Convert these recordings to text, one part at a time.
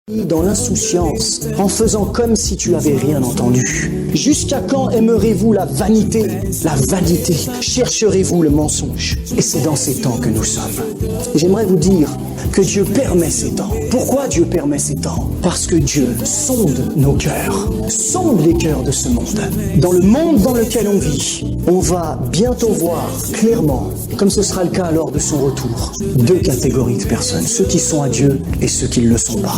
Dans l'insouciance, en faisant comme si tu avais rien entendu. Jusqu'à quand aimerez-vous la vanité? La vanité. Chercherez-vous le mensonge? Et c'est dans ces temps que nous sommes. J'aimerais vous dire que Dieu permet ces temps. Pourquoi Dieu permet ces temps? Parce que Dieu sonde nos cœurs, sonde les cœurs de ce monde. Dans le monde dans lequel on vit, on va bientôt voir clairement, comme ce sera le cas lors de son retour, deux catégories de personnes, ceux qui sont à Dieu et ceux qui ne le sont pas.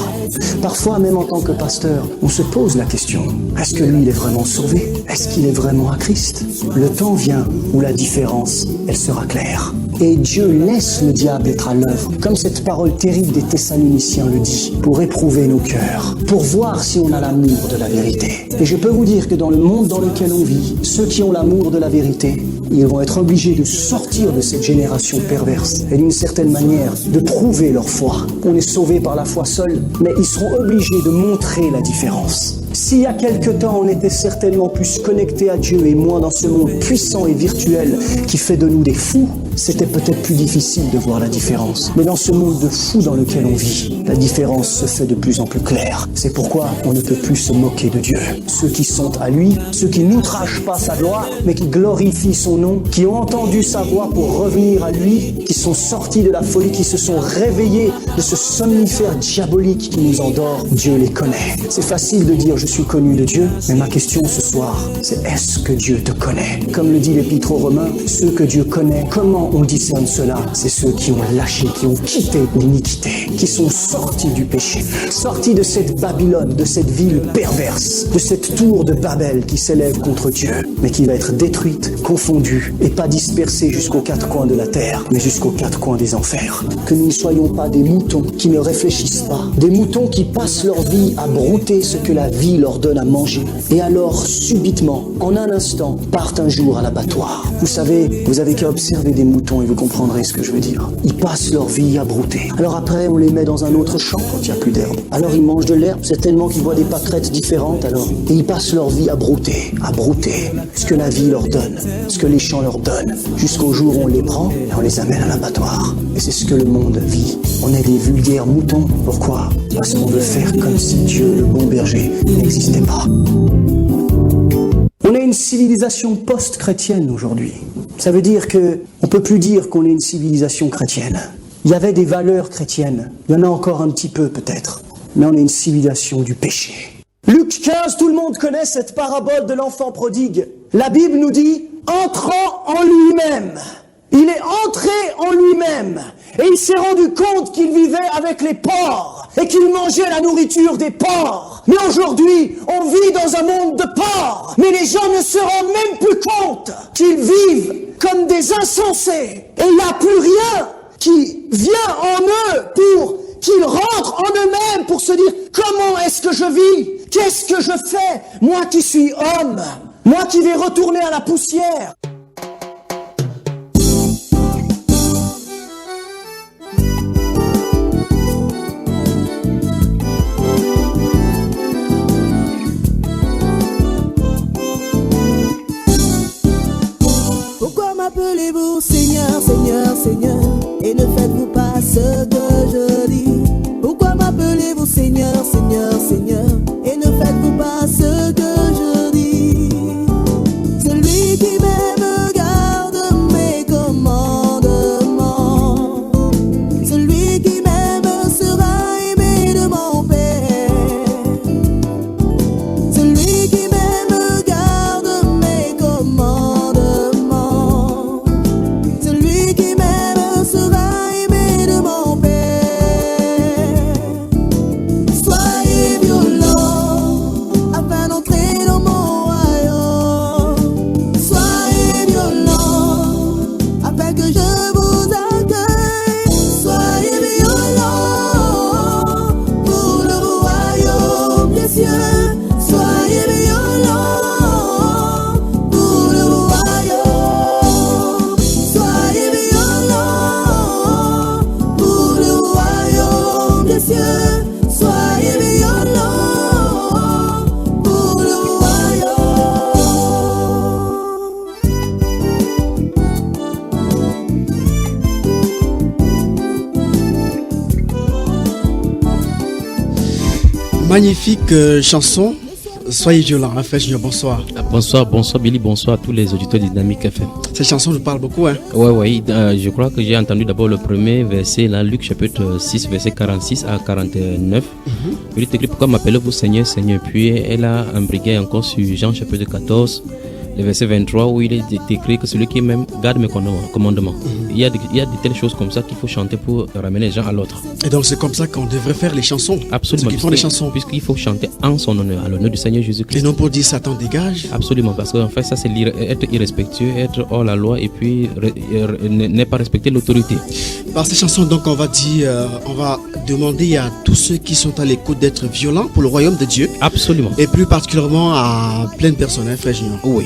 Parfois, même en tant que pasteur, on se pose la question, est-ce que lui, il est vraiment sauvé? Est-ce qu'il est vraiment à Christ? Le temps vient où la différence, elle sera claire. Et Dieu laisse le diable être à l'œuvre, comme cette parole terrible des Thessaloniciens le dit, pour éprouver nos cœurs, pour voir si on a l'amour de la vérité. Et je peux vous dire que dans le monde dans lequel on vit, ceux qui ont l'amour de la vérité, ils vont être obligés de sortir de cette génération perverse et d'une certaine manière de prouver leur foi. On est sauvé par la foi seule, mais ils seront obligés de montrer la différence. S'il y a quelque temps, on était certainement plus connectés à Dieu et moins dans ce monde puissant et virtuel qui fait de nous des fous, c'était peut-être plus difficile de voir la différence. Mais dans ce monde de fous dans lequel on vit, la différence se fait de plus en plus claire. C'est pourquoi on ne peut plus se moquer de Dieu. Ceux qui sont à lui, ceux qui n'outragent pas sa gloire, mais qui glorifient son nom, qui ont entendu sa voix pour revenir à lui, qui sont sortis de la folie, qui se sont réveillés de ce somnifère diabolique qui nous endort, Dieu les connaît. C'est facile de dire « je suis connu de Dieu », mais ma question ce soir, c'est est-ce que Dieu te connaît? Comme le dit l'Épître aux Romains, ceux que Dieu connaît, comment on discerne cela? C'est ceux qui ont lâché, qui ont quitté l'iniquité, qui sont sortis du péché, sortis de cette Babylone, de cette ville perverse, de cette tour de Babel qui s'élève contre Dieu, mais qui va être détruite, confondue, et pas dispersée jusqu'aux quatre coins de la terre, mais jusqu'aux quatre coins des enfers. Que nous ne soyons pas des moutons qui ne réfléchissent pas, des moutons qui passent leur vie à brouter ce que la vie leur donne à manger, et alors subitement, en un instant, partent un jour à l'abattoir. Vous savez, vous avez qu'à observer des moutons et vous comprendrez ce que je veux dire. Ils passent leur vie à brouter. Alors après, on les met dans un autre champ quand il n'y a plus d'herbe. Alors ils mangent de l'herbe, certainement qu'ils voient des pâquerettes différentes alors. Et ils passent leur vie à brouter ce que la vie leur donne, ce que les champs leur donnent, jusqu'au jour où on les prend et on les amène à l'abattoir. Et c'est ce que le monde vit. On est des vulgaires moutons. Pourquoi? Parce qu'on veut faire comme si Dieu, le bon berger, n'existait pas. On est une civilisation post-chrétienne aujourd'hui. Ça veut dire que on peut plus dire qu'on est une civilisation chrétienne. Il y avait des valeurs chrétiennes. Il y en a encore un petit peu peut-être. Mais on est une civilisation du péché. Luc 15, tout le monde connaît cette parabole de l'enfant prodigue. La Bible nous dit, entrant en lui-même. Il est entré en lui-même. Et il s'est rendu compte qu'il vivait avec les porcs. Et qu'il mangeait la nourriture des porcs. Mais aujourd'hui, on vit dans un monde de porcs. Mais les gens ne se rendent même plus compte qu'ils vivent comme des insensés. Et il n'y a plus rien qui vient en eux pour qu'ils rentrent en eux-mêmes pour se dire « Comment est-ce que je vis? Qu'est-ce que je fais? Moi qui suis homme, moi qui vais retourner à la poussière. » Appelez-vous Seigneur, Seigneur, Seigneur, et ne faites-vous pas ce que je dis. Pourquoi m'appelez-vous Seigneur, Seigneur, Seigneur, et ne faites-vous pas ce que je dis? Celui qui m'aime garde mes commandements. Celui qui m'aime sera aimé de mon Père. Celui qui m'aime garde mes commandements. Soyez violents. Magnifique chanson. Soyez violent, hein, Frère Junior, bonsoir. Bonsoir Billy, bonsoir à tous les auditeurs Dynamique FM. Cette chanson nous parle beaucoup, hein? Ouais, je crois que j'ai entendu d'abord le premier verset, là, Luc chapitre 6, verset 46 à 49. Il est écrit, pourquoi m'appelez-vous Seigneur, Seigneur? Puis elle a embrigué encore sur Jean chapitre 14, le verset 23, où il est écrit que celui qui m'aime garde mes commandements. Il y a de telles choses comme ça qu'il faut chanter pour ramener les gens à l'autre. Et donc c'est comme ça qu'on devrait faire les chansons. Absolument. Ceux qui font les chansons. Puisqu'il faut chanter en son honneur, à l'honneur du Seigneur Jésus-Christ. Et non pour dire Satan dégage. Absolument, parce qu'en fait ça c'est être irrespectueux, être hors la loi et puis ne pas respecter l'autorité. Par ces chansons donc on va demander à tous ceux qui sont à l'écoute d'être violents pour le royaume de Dieu. Absolument. Et plus particulièrement à plein de personnes, hein, Frère Junior. Oui.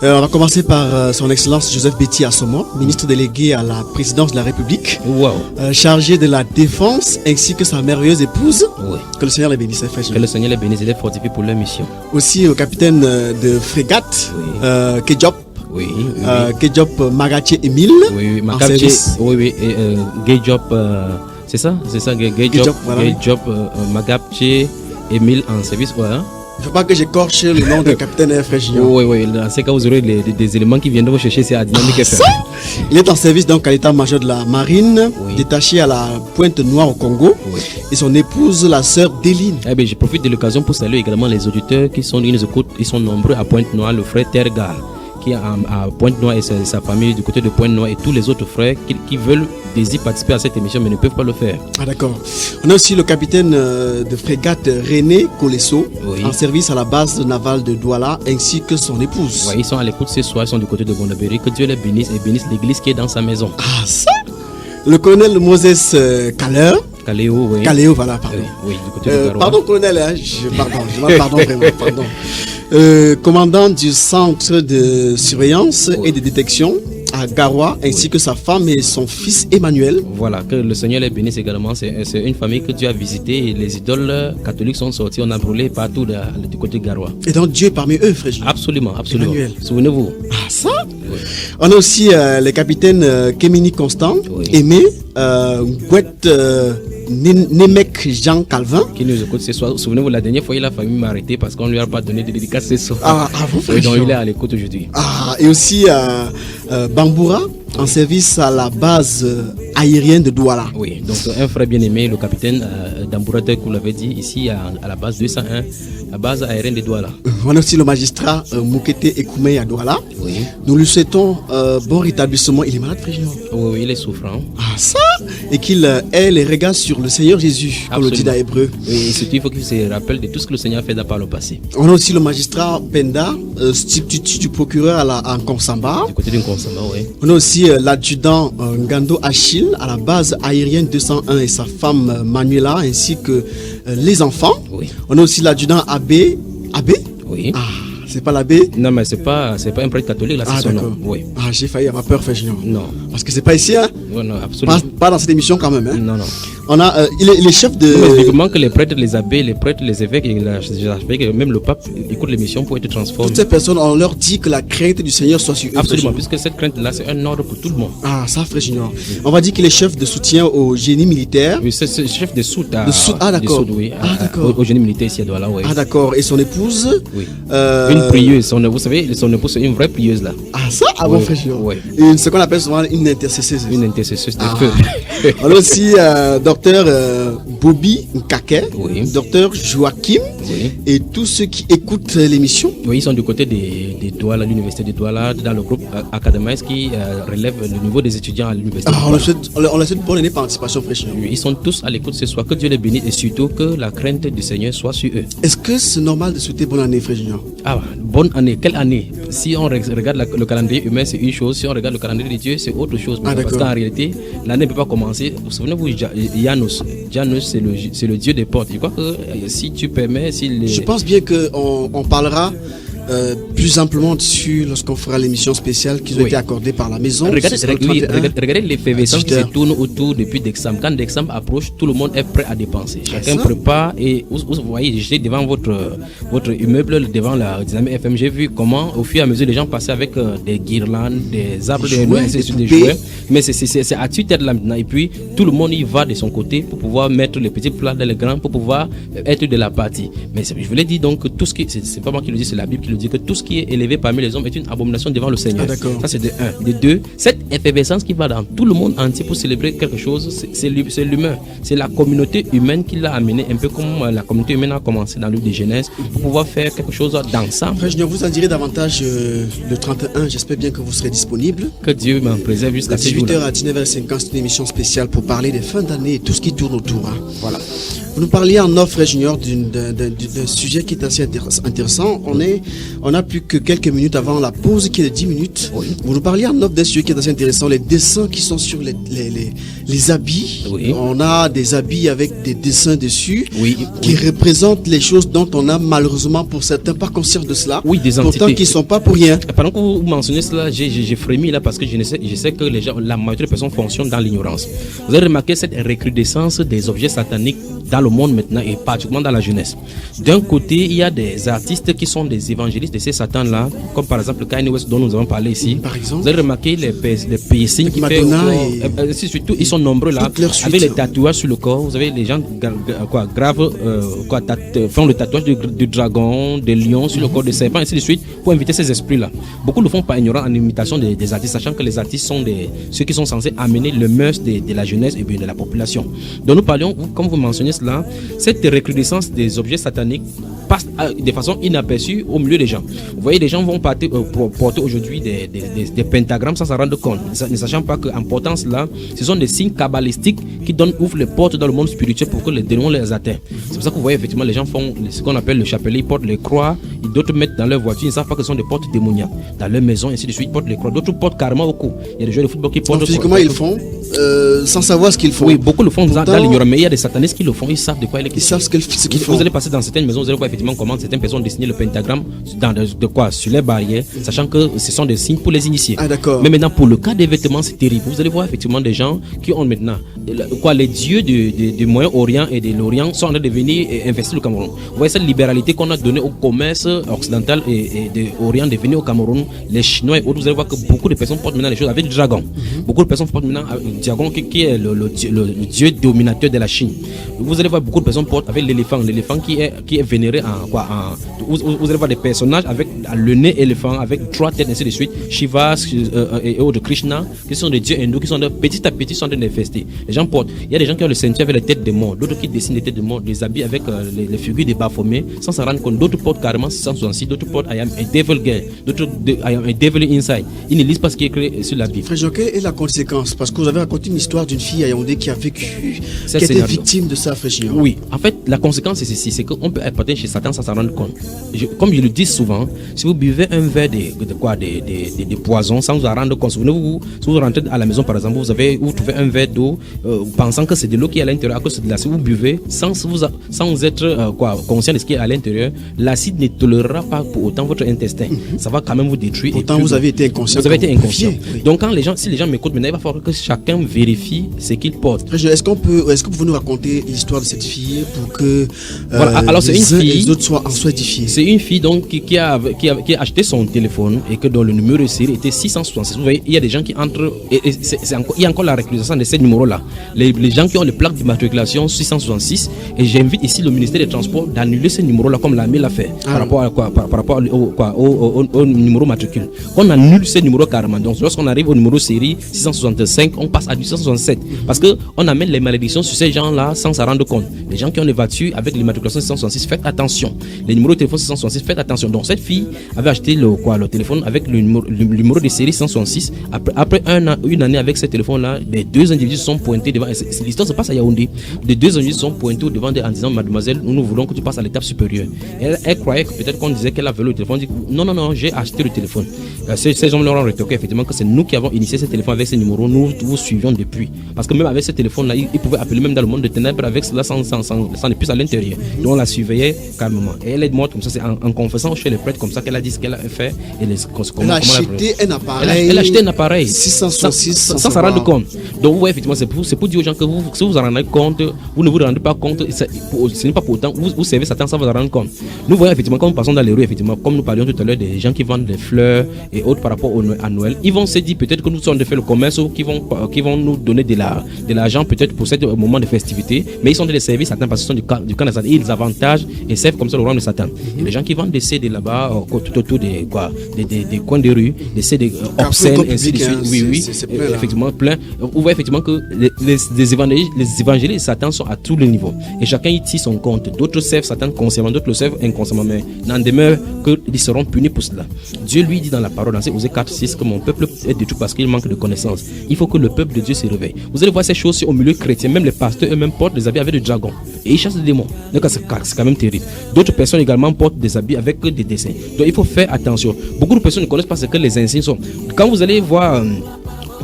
On va commencer par son excellence Joseph Betty Assomo, ministre délégué à la présidence de la République, chargé de la défense ainsi que sa merveilleuse épouse. Oui. Que le Seigneur les bénisse, Frère Junior. Que le Seigneur les bénisse et les fortifie pour leur mission. Aussi au capitaine de frégate, oui. Kejop. Oui. Kejop Magaché Emile. Oui, Magaché. Oui. Kejop, c'est ça, Kejop Magaché Emile en service, ouais. Il ne faut pas que j'écorche le nom de capitaine Frère Junior. Oui, dans ces cas vous aurez des éléments qui viendront vous chercher, c'est à Dynamique FM. Il est en service donc à l'état-major de la marine, oui. Détaché à la Pointe-Noire au Congo. Oui. Et son épouse, la sœur Déline. Eh bien, je profite de l'occasion pour saluer également les auditeurs qui sont ils sont nombreux à Pointe-Noire, le frère Tergal, qui est à Pointe-Noire et sa famille du côté de Pointe-Noire et tous les autres frères qui désirent participer à cette émission mais ne peuvent pas le faire. Ah d'accord. On a aussi le capitaine de frégate René Colesso, oui. En service à la base navale de Douala ainsi que son épouse. Oui, ils sont à l'écoute ce soir, ils sont du côté de Gondabéry. Que Dieu les bénisse et bénisse l'église qui est dans sa maison. Ah ça. Le colonel Moses Caléo, oui. Caléo, voilà, pardon. Oui, du côté de Garoua. Pardon, colonel, hein, pardon, vraiment, pardon. Commandant du centre de surveillance et de détection à Garoua, ainsi que sa femme et son fils Emmanuel. Voilà, que le Seigneur les bénisse également. C'est une famille que Dieu a visitée et les idoles catholiques sont sortis. On a brûlé partout du côté de Garoua. Et donc Dieu est parmi eux, frère. Absolument. Emmanuel. Souvenez-vous. Ah, ça oui. On a aussi les capitaines Kémini Constant, oui. Aimé, Gouette, Nemec Jean Calvin. Qui nous écoute ce soir. Souvenez-vous, la dernière fois, la famille m'a arrêté parce qu'on ne lui a pas donné de dédicace ce soir. Ah vous, frère. Donc il est à l'écoute aujourd'hui. Ah, et aussi Bamboura, en service à la base aérienne de Douala. Oui, donc un frère bien-aimé, le capitaine Damboura, que vous l'avez dit, ici à la base 201, la base aérienne de Douala. On a aussi le magistrat Moukete Ekoumé à Douala. Oui. Nous lui souhaitons bon rétablissement. Il est malade, frère. Oui, il est souffrant. Ah, ça. Et qu'il ait les regards sur le Seigneur Jésus, comme le dit dans Hébreu. Oui, et surtout, il faut qu'il se rappelle de tout ce que le Seigneur a fait par le passé. On a aussi le magistrat Penda, substitut du procureur à Nkonsamba. Du côté de Nkonsamba, oui. On a aussi l'adjudant Ngando Achille à la base aérienne 201 et sa femme Manuela, ainsi que les enfants. Oui. On a aussi l'adjudant Abbé. Oui. Ah, c'est pas l'abbé? Non, mais c'est pas un prêtre catholique, là, c'est son nom. Oui. Ah, j'ai failli avoir peur, frère Junior. Non. Parce que c'est pas ici, hein? Oui, non, absolument. Pas dans cette émission quand même, hein? Non. On a les chefs de. Évidemment que les prêtres, les abbés, les prêtres, les évêques, même le pape écoute l'émission pour être transformé. Toutes ces personnes, on leur dit que la crainte du Seigneur soit sur eux. Absolument, puisque cette crainte-là, c'est un ordre pour tout le monde. Ah, ça, frère Junior. Oui. On va dire qu'il est chef de soutien au génie militaire. Oui, c'est chef de soute. Ah, d'accord. Oui, d'accord. Au génie militaire ici à Douala, oui. Ah, d'accord. Et son épouse? Oui. Une prieuse. Vous savez, son épouse, c'est une vraie prieuse, là. Ah, ça? Ah, bon, frère Junior. Oui. Et ce qu'on appelle souvent une intercesseuse. Une intercesseuse de feu. On a aussi docteur Bobby Nkake, oui. Docteur Joachim, oui. Et tous ceux qui écoutent l'émission. Oui, ils sont du côté de Douala, l'université de Douala, dans le groupe Académie qui relève le niveau des étudiants à l'université. Ah, on leur souhaite bonne année participation, frère. Oui, ils sont tous à l'écoute ce soir. Que Dieu les bénisse et surtout que la crainte du Seigneur soit sur eux. Est-ce que c'est normal de souhaiter bonne année, frère Junior? Ah, bonne année. Quelle année? Si on regarde le calendrier humain, c'est une chose. Si on regarde le calendrier de Dieu, c'est autre chose. Ah, parce qu'en réalité, l'année ne peut pas commencer. Vous souvenez-vous, Janus, c'est le Dieu des portes. Je crois que si tu permets, Je pense bien qu'on parlera plus amplement dessus lorsqu'on fera l'émission spéciale qui ont été accordées par la maison. Regardez l'effervescence qui se tourne autour depuis décembre. Quand décembre approche, tout le monde est prêt à dépenser. Chacun prépare et vous voyez, j'étais devant votre immeuble, devant la Dynamique FM, j'ai vu comment au fur et à mesure les gens passaient avec des guirlandes, des arbres de Noël, des jouets. Mais c'est à tue-tête là maintenant. Et puis tout le monde y va de son côté pour pouvoir mettre les petits plats dans les grands, pour pouvoir être de la partie. Mais je vous l'ai dit donc, tout ce qui, c'est pas moi qui le dis, c'est la Bible qui le dit, que tout ce qui est élevé parmi les hommes est une abomination devant le Seigneur. Ça c'est de un. De deux, cette effervescence qui va dans tout le monde entier pour célébrer quelque chose, c'est l'humain. C'est la communauté humaine qui l'a amené, un peu comme la communauté humaine a commencé dans le livre de Genèse, pour pouvoir faire quelque chose d'ensemble. Frère Junior, vous en direz davantage le 31. J'espère bien que vous serez disponible. Que Dieu m'en préserve jusqu'à ce jour. 18h à 19h50, c'est une émission spéciale pour parler des fins d'année et tout ce qui tourne autour. Voilà. Vous nous parliez en offre, Frère Junior, d'un sujet qui est assez intéressant. On a plus que quelques minutes avant la pause qui est de 10 minutes. Oui. Vous nous parliez en offre d'un sujet qui est assez intéressant, les dessins qui sont sur les habits. Oui. On a des habits avec des dessins dessus qui représentent les choses dont on a malheureusement pour certains pas conscience de cela. Oui, des entités. Pourtant qui ne sont pas pour rien. Pendant que vous mentionnez cela, j'ai frémi là parce que je sais que les gens, la majorité des personnes fonctionnent dans l'ignorance. Vous avez remarqué cette recrudescence des objets sataniques dans le monde maintenant et particulièrement dans la jeunesse. D'un côté, il y a des artistes qui sont des évangélistes de ces satans-là, comme par exemple Kanye West dont nous avons parlé ici. Par exemple, vous avez remarqué les piercings qui fait surtout ils sont nombreux là, avec les tatouages sur le corps. Vous avez les gens font le tatouage du dragon, des lions sur le corps de serpent, ainsi de suite, pour inviter ces esprits-là. Beaucoup le font par ignorance en imitation des artistes, sachant que les artistes sont ceux qui sont censés amener le mœurs de la jeunesse et bien de la population. Donc nous parlions, comme vous mentionnez cela, cette recrudescence des objets sataniques passe de façon inaperçue au milieu des gens. Vous voyez, les gens vont porter aujourd'hui des pentagrammes sans s'en rendre compte, ne sachant pas qu'en portant cela, ce sont des signes kabbalistiques qui ouvrent les portes dans le monde spirituel pour que les démons les atteignent. C'est pour ça que vous voyez effectivement les gens font ce qu'on appelle le chapelet, ils portent les croix, d'autres mettent dans leur voiture, ils ne savent pas que ce sont des portes démoniaques. Dans leur maison, ainsi de suite, ils portent les croix, d'autres portent carrément au cou. Il y a des joueurs de football qui portent. Physiquement, ils font sans savoir ce qu'ils font. Oui, beaucoup le font dans l'ignorance, mais il y a des satanistes qui le font, ils savent de quoi il est question. Ils savent ce qu'ils font. Vous allez passer dans certaines maisons, vous allez voir effectivement comment certaines personnes dessiner le pentagramme sur les barrières, sachant que ce sont des signes pour les initier. Ah, d'accord. Mais maintenant, pour le cas des vêtements, c'est terrible. Vous allez voir effectivement des gens qui ont maintenant les dieux du Moyen-Orient et de l'Orient sont en train de venir investir le Cameroun. Vous voyez cette libéralité qu'on a donnée au commerce occidental et de l'Orient de venir au Cameroun, les Chinois et autres. Vous allez voir que beaucoup de personnes portent maintenant les choses avec du dragon. Beaucoup de personnes portent maintenant le dragon qui est le dieu dominateur de la Chine. Vous allez voir beaucoup de personnes portent avec l'éléphant qui est vénéré vous allez voir des personnages avec le nez éléphant, avec 3 têtes, ainsi de suite, Shiva et autres, Krishna, qui sont des dieux hindous, qui sont petit à petit sont en train d'investir. Les gens portent, il y a des gens qui ont le ceinture avec les têtes de mort, d'autres qui dessinent les têtes de mort, des habits avec les figures des Baphomet, sans s'en rendre compte. D'autres portent carrément 666, d'autres portent I am a devil girl, d'autres I am a devil inside. Ils ne lisent pas ce qui est écrit sur la Bible. Frère Jean, quelle est la conséquence? Parce que vous avez raconté une histoire d'une fille à Yaoundé qui a vécu, qui a été victime de ça, Frère Jean. Oui, en fait, la conséquence c'est ceci, c'est qu'on peut appartenir chez Satan sans s'en rendre compte. Comme je le dis souvent, si vous buvez un verre de poison sans vous en rendre compte, souvenez-vous, si vous rentrez à la maison par exemple, vous trouvez un verre d'eau, pensant que c'est de l'eau qui est à l'intérieur, à cause de l'acide, vous buvez sans être conscient de ce qui est à l'intérieur, l'acide ne tolérera pas pour autant votre intestin. Ça va quand même vous détruire. Pourtant, vous avez été inconscient. Vous avez été inconscient. Oui. Donc, si les gens m'écoutent maintenant, il va falloir que chacun vérifie ce qu'il porte. Est-ce que vous pouvez nous raconter l'histoire de cette fille pour que alors, c'est une fille, les autres en soient édifiés? C'est une fille donc qui a acheté son téléphone et que dont le numéro de série était 666. Vous voyez, il y a des gens qui entrent il y a encore la réclusation de ces numéros-là. Les gens qui ont les plaques d'immatriculation 666, et j'invite ici le ministère des Transports d'annuler ces numéros-là comme l'AME l'a fait par rapport au numéro matricule. On annule ces numéros carrément. Donc lorsqu'on arrive au numéro série 665, on passe à 667 parce qu'on amène les malédictions sur ces gens-là sans s'en rendre compte. Les gens qui ont les voitures avec l'immatriculation 666, faites attention. Les numéros de téléphone 666, faites attention. Donc cette fille avait acheté le téléphone avec le numéro de série 666. Après une année avec ce téléphone-là, les 2 individus sont pointés devant. L'histoire se passe à Yaoundé. Les 2 individus sont pointés devant en disant, mademoiselle, nous voulons que tu passes à l'étape supérieure. Elle croyait que peut-être qu'on disait qu'elle avait le téléphone. Elle dit, non, j'ai acheté le téléphone. Ces gens leur ont rétorqué effectivement que c'est nous qui avons initié ce téléphone avec ces numéros. Nous vous suivions depuis. Parce que même avec ce téléphone-là, ils pouvaient appeler même dans le monde de ténèbres avec cela sans ne plus à l'intérieur. Donc on la surveillait calmement. Et elle est morte comme ça, c'est en confessant chez les prêtres comme ça qu'elle a dit ce qu'elle a fait. Et elle a acheté un appareil. Elle a acheté un appareil 666 sans s'en rendre compte. Donc, ouais, effectivement, c'est pour dire aux gens que si vous en rendez compte, vous ne vous rendez pas compte, ce n'est pas pour autant, vous servez Satan sans vous en rendre compte. Nous voyons effectivement, quand nous passons dans les rues, effectivement, comme nous parlions tout à l'heure des gens qui vendent des fleurs et autres par rapport à Noël, ils vont se dire peut-être que nous sommes de faire le commerce ou qui vont nous donner de l'argent peut-être pour ce moment de festivité, mais ils sont des services Satan parce qu'ils sont du camp de Satan. Ils avantagent et servent comme ça le royaume de Satan. Et les gens qui vendent des CD là-bas, tout autour des coins de rue, des CD obscènes, ainsi de suite. Oui, effectivement, plein. On voit effectivement que les évangélistes de Satan sont à tous les niveaux. Et chacun y tire son compte. D'autres servent Satan consciemment, d'autres le servent inconsciemment, mais n'en demeure qu'ils seront punis pour cela. Dieu lui dit dans la parole, dans Osée 4:6, que mon peuple est détruit parce qu'il manque de connaissances. Il faut que le peuple de Dieu se réveille. Vous allez voir ces choses au milieu chrétien, même les pasteurs eux-mêmes portent des habits avec des dragons. Et ils chassent des démons. Donc c'est quand même terrible. D'autres personnes également portent des habits avec des dessins. Donc il faut faire attention. Beaucoup de personnes ne connaissent pas ce que les insignes sont. Quand vous allez voir...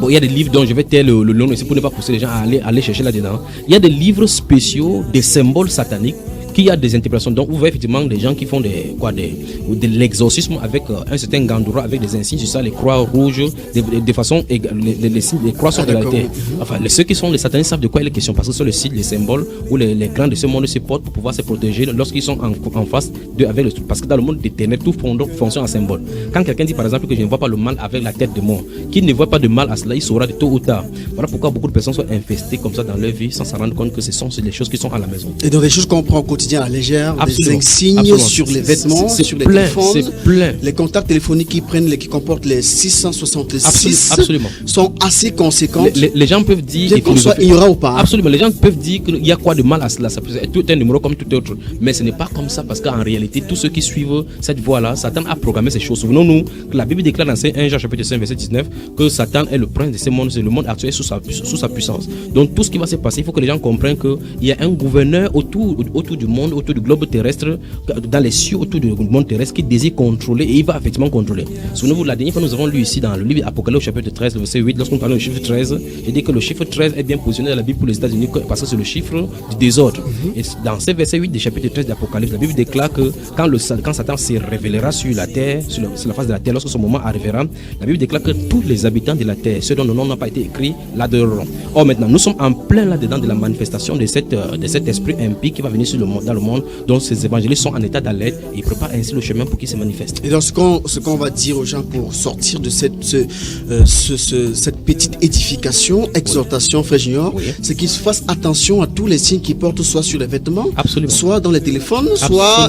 Bon, il y a des livres dont je vais taire le nom ici pour ne pas pousser les gens à aller chercher là-dedans. Il y a des livres spéciaux, des symboles sataniques, qui a des interprétations. Donc vous voyez effectivement des gens qui font de l'exorcisme avec un certain gandoura, avec des insignes sur ça, les croix rouges, de façon les croix sont de la terre. Enfin, ceux qui sont les satanistes savent de quoi il est question, parce que sur le site, les symboles où les grands de ce monde se portent pour pouvoir se protéger lorsqu'ils sont en face d'eux avec le truc. Parce que dans le monde des ténèbres, tout fonctionne en symbole. Quand quelqu'un dit par exemple que je ne vois pas le mal avec la tête de mort, qu'il ne voit pas de mal à cela, il saura de tôt ou tard. Voilà pourquoi beaucoup de personnes sont infestées comme ça dans leur vie sans s'en rendre compte que ce sont les choses qui sont à la maison. Et dans les choses qu'on prend au quotidien à la légère, des insignes sur les vêtements, sur les téléphones, les contacts téléphoniques qui comportent les 666 sont assez conséquents. Les gens peuvent dire qu'il soit ignorant ou pas. Absolument, les gens peuvent dire qu'il y a quoi de mal à cela. Ça peut être tout un numéro comme tout autre, mais ce n'est pas comme ça parce qu'en réalité, tous ceux qui suivent cette voie-là, Satan a programmé ces choses. Souvenons-nous que la Bible déclare dans 1 Jean chapitre 5 verset 19 que Satan est le prince de ce monde, c'est le monde actuel sous sa puissance. Donc tout ce qui va se passer, il faut que les gens comprennent qu'il y a un gouverneur autour du monde, autour du globe terrestre, dans les cieux autour du monde terrestre qui désire contrôler et il va effectivement contrôler. Souvenez-vous, la dernière fois nous avons lu ici dans le livre Apocalypse chapitre 13, verset 8, lorsqu'on parle du chiffre 13, j'ai dit que le chiffre 13 est bien positionné dans la Bible pour les États-Unis parce que c'est le chiffre du désordre. Et dans ce verset 8 du chapitre 13 d'Apocalypse, la Bible déclare que quand Satan se révélera sur la terre, sur la face de la terre, lorsque son moment arrivera, la Bible déclare que tous les habitants de la terre, ceux dont le nom n'a pas été écrit, l'adoreront. Or maintenant, nous sommes en plein là-dedans de la manifestation de cet esprit impie qui va venir dans le monde, dont ces évangélistes sont en état d'alerte et ils préparent ainsi le chemin pour qu'ils se manifestent. Et donc ce qu'on va dire aux gens pour sortir de cette petite édification, exhortation, frère Junior, c'est qu'ils fassent attention à tous les signes qui portent soit sur les vêtements, soit dans les téléphones, soit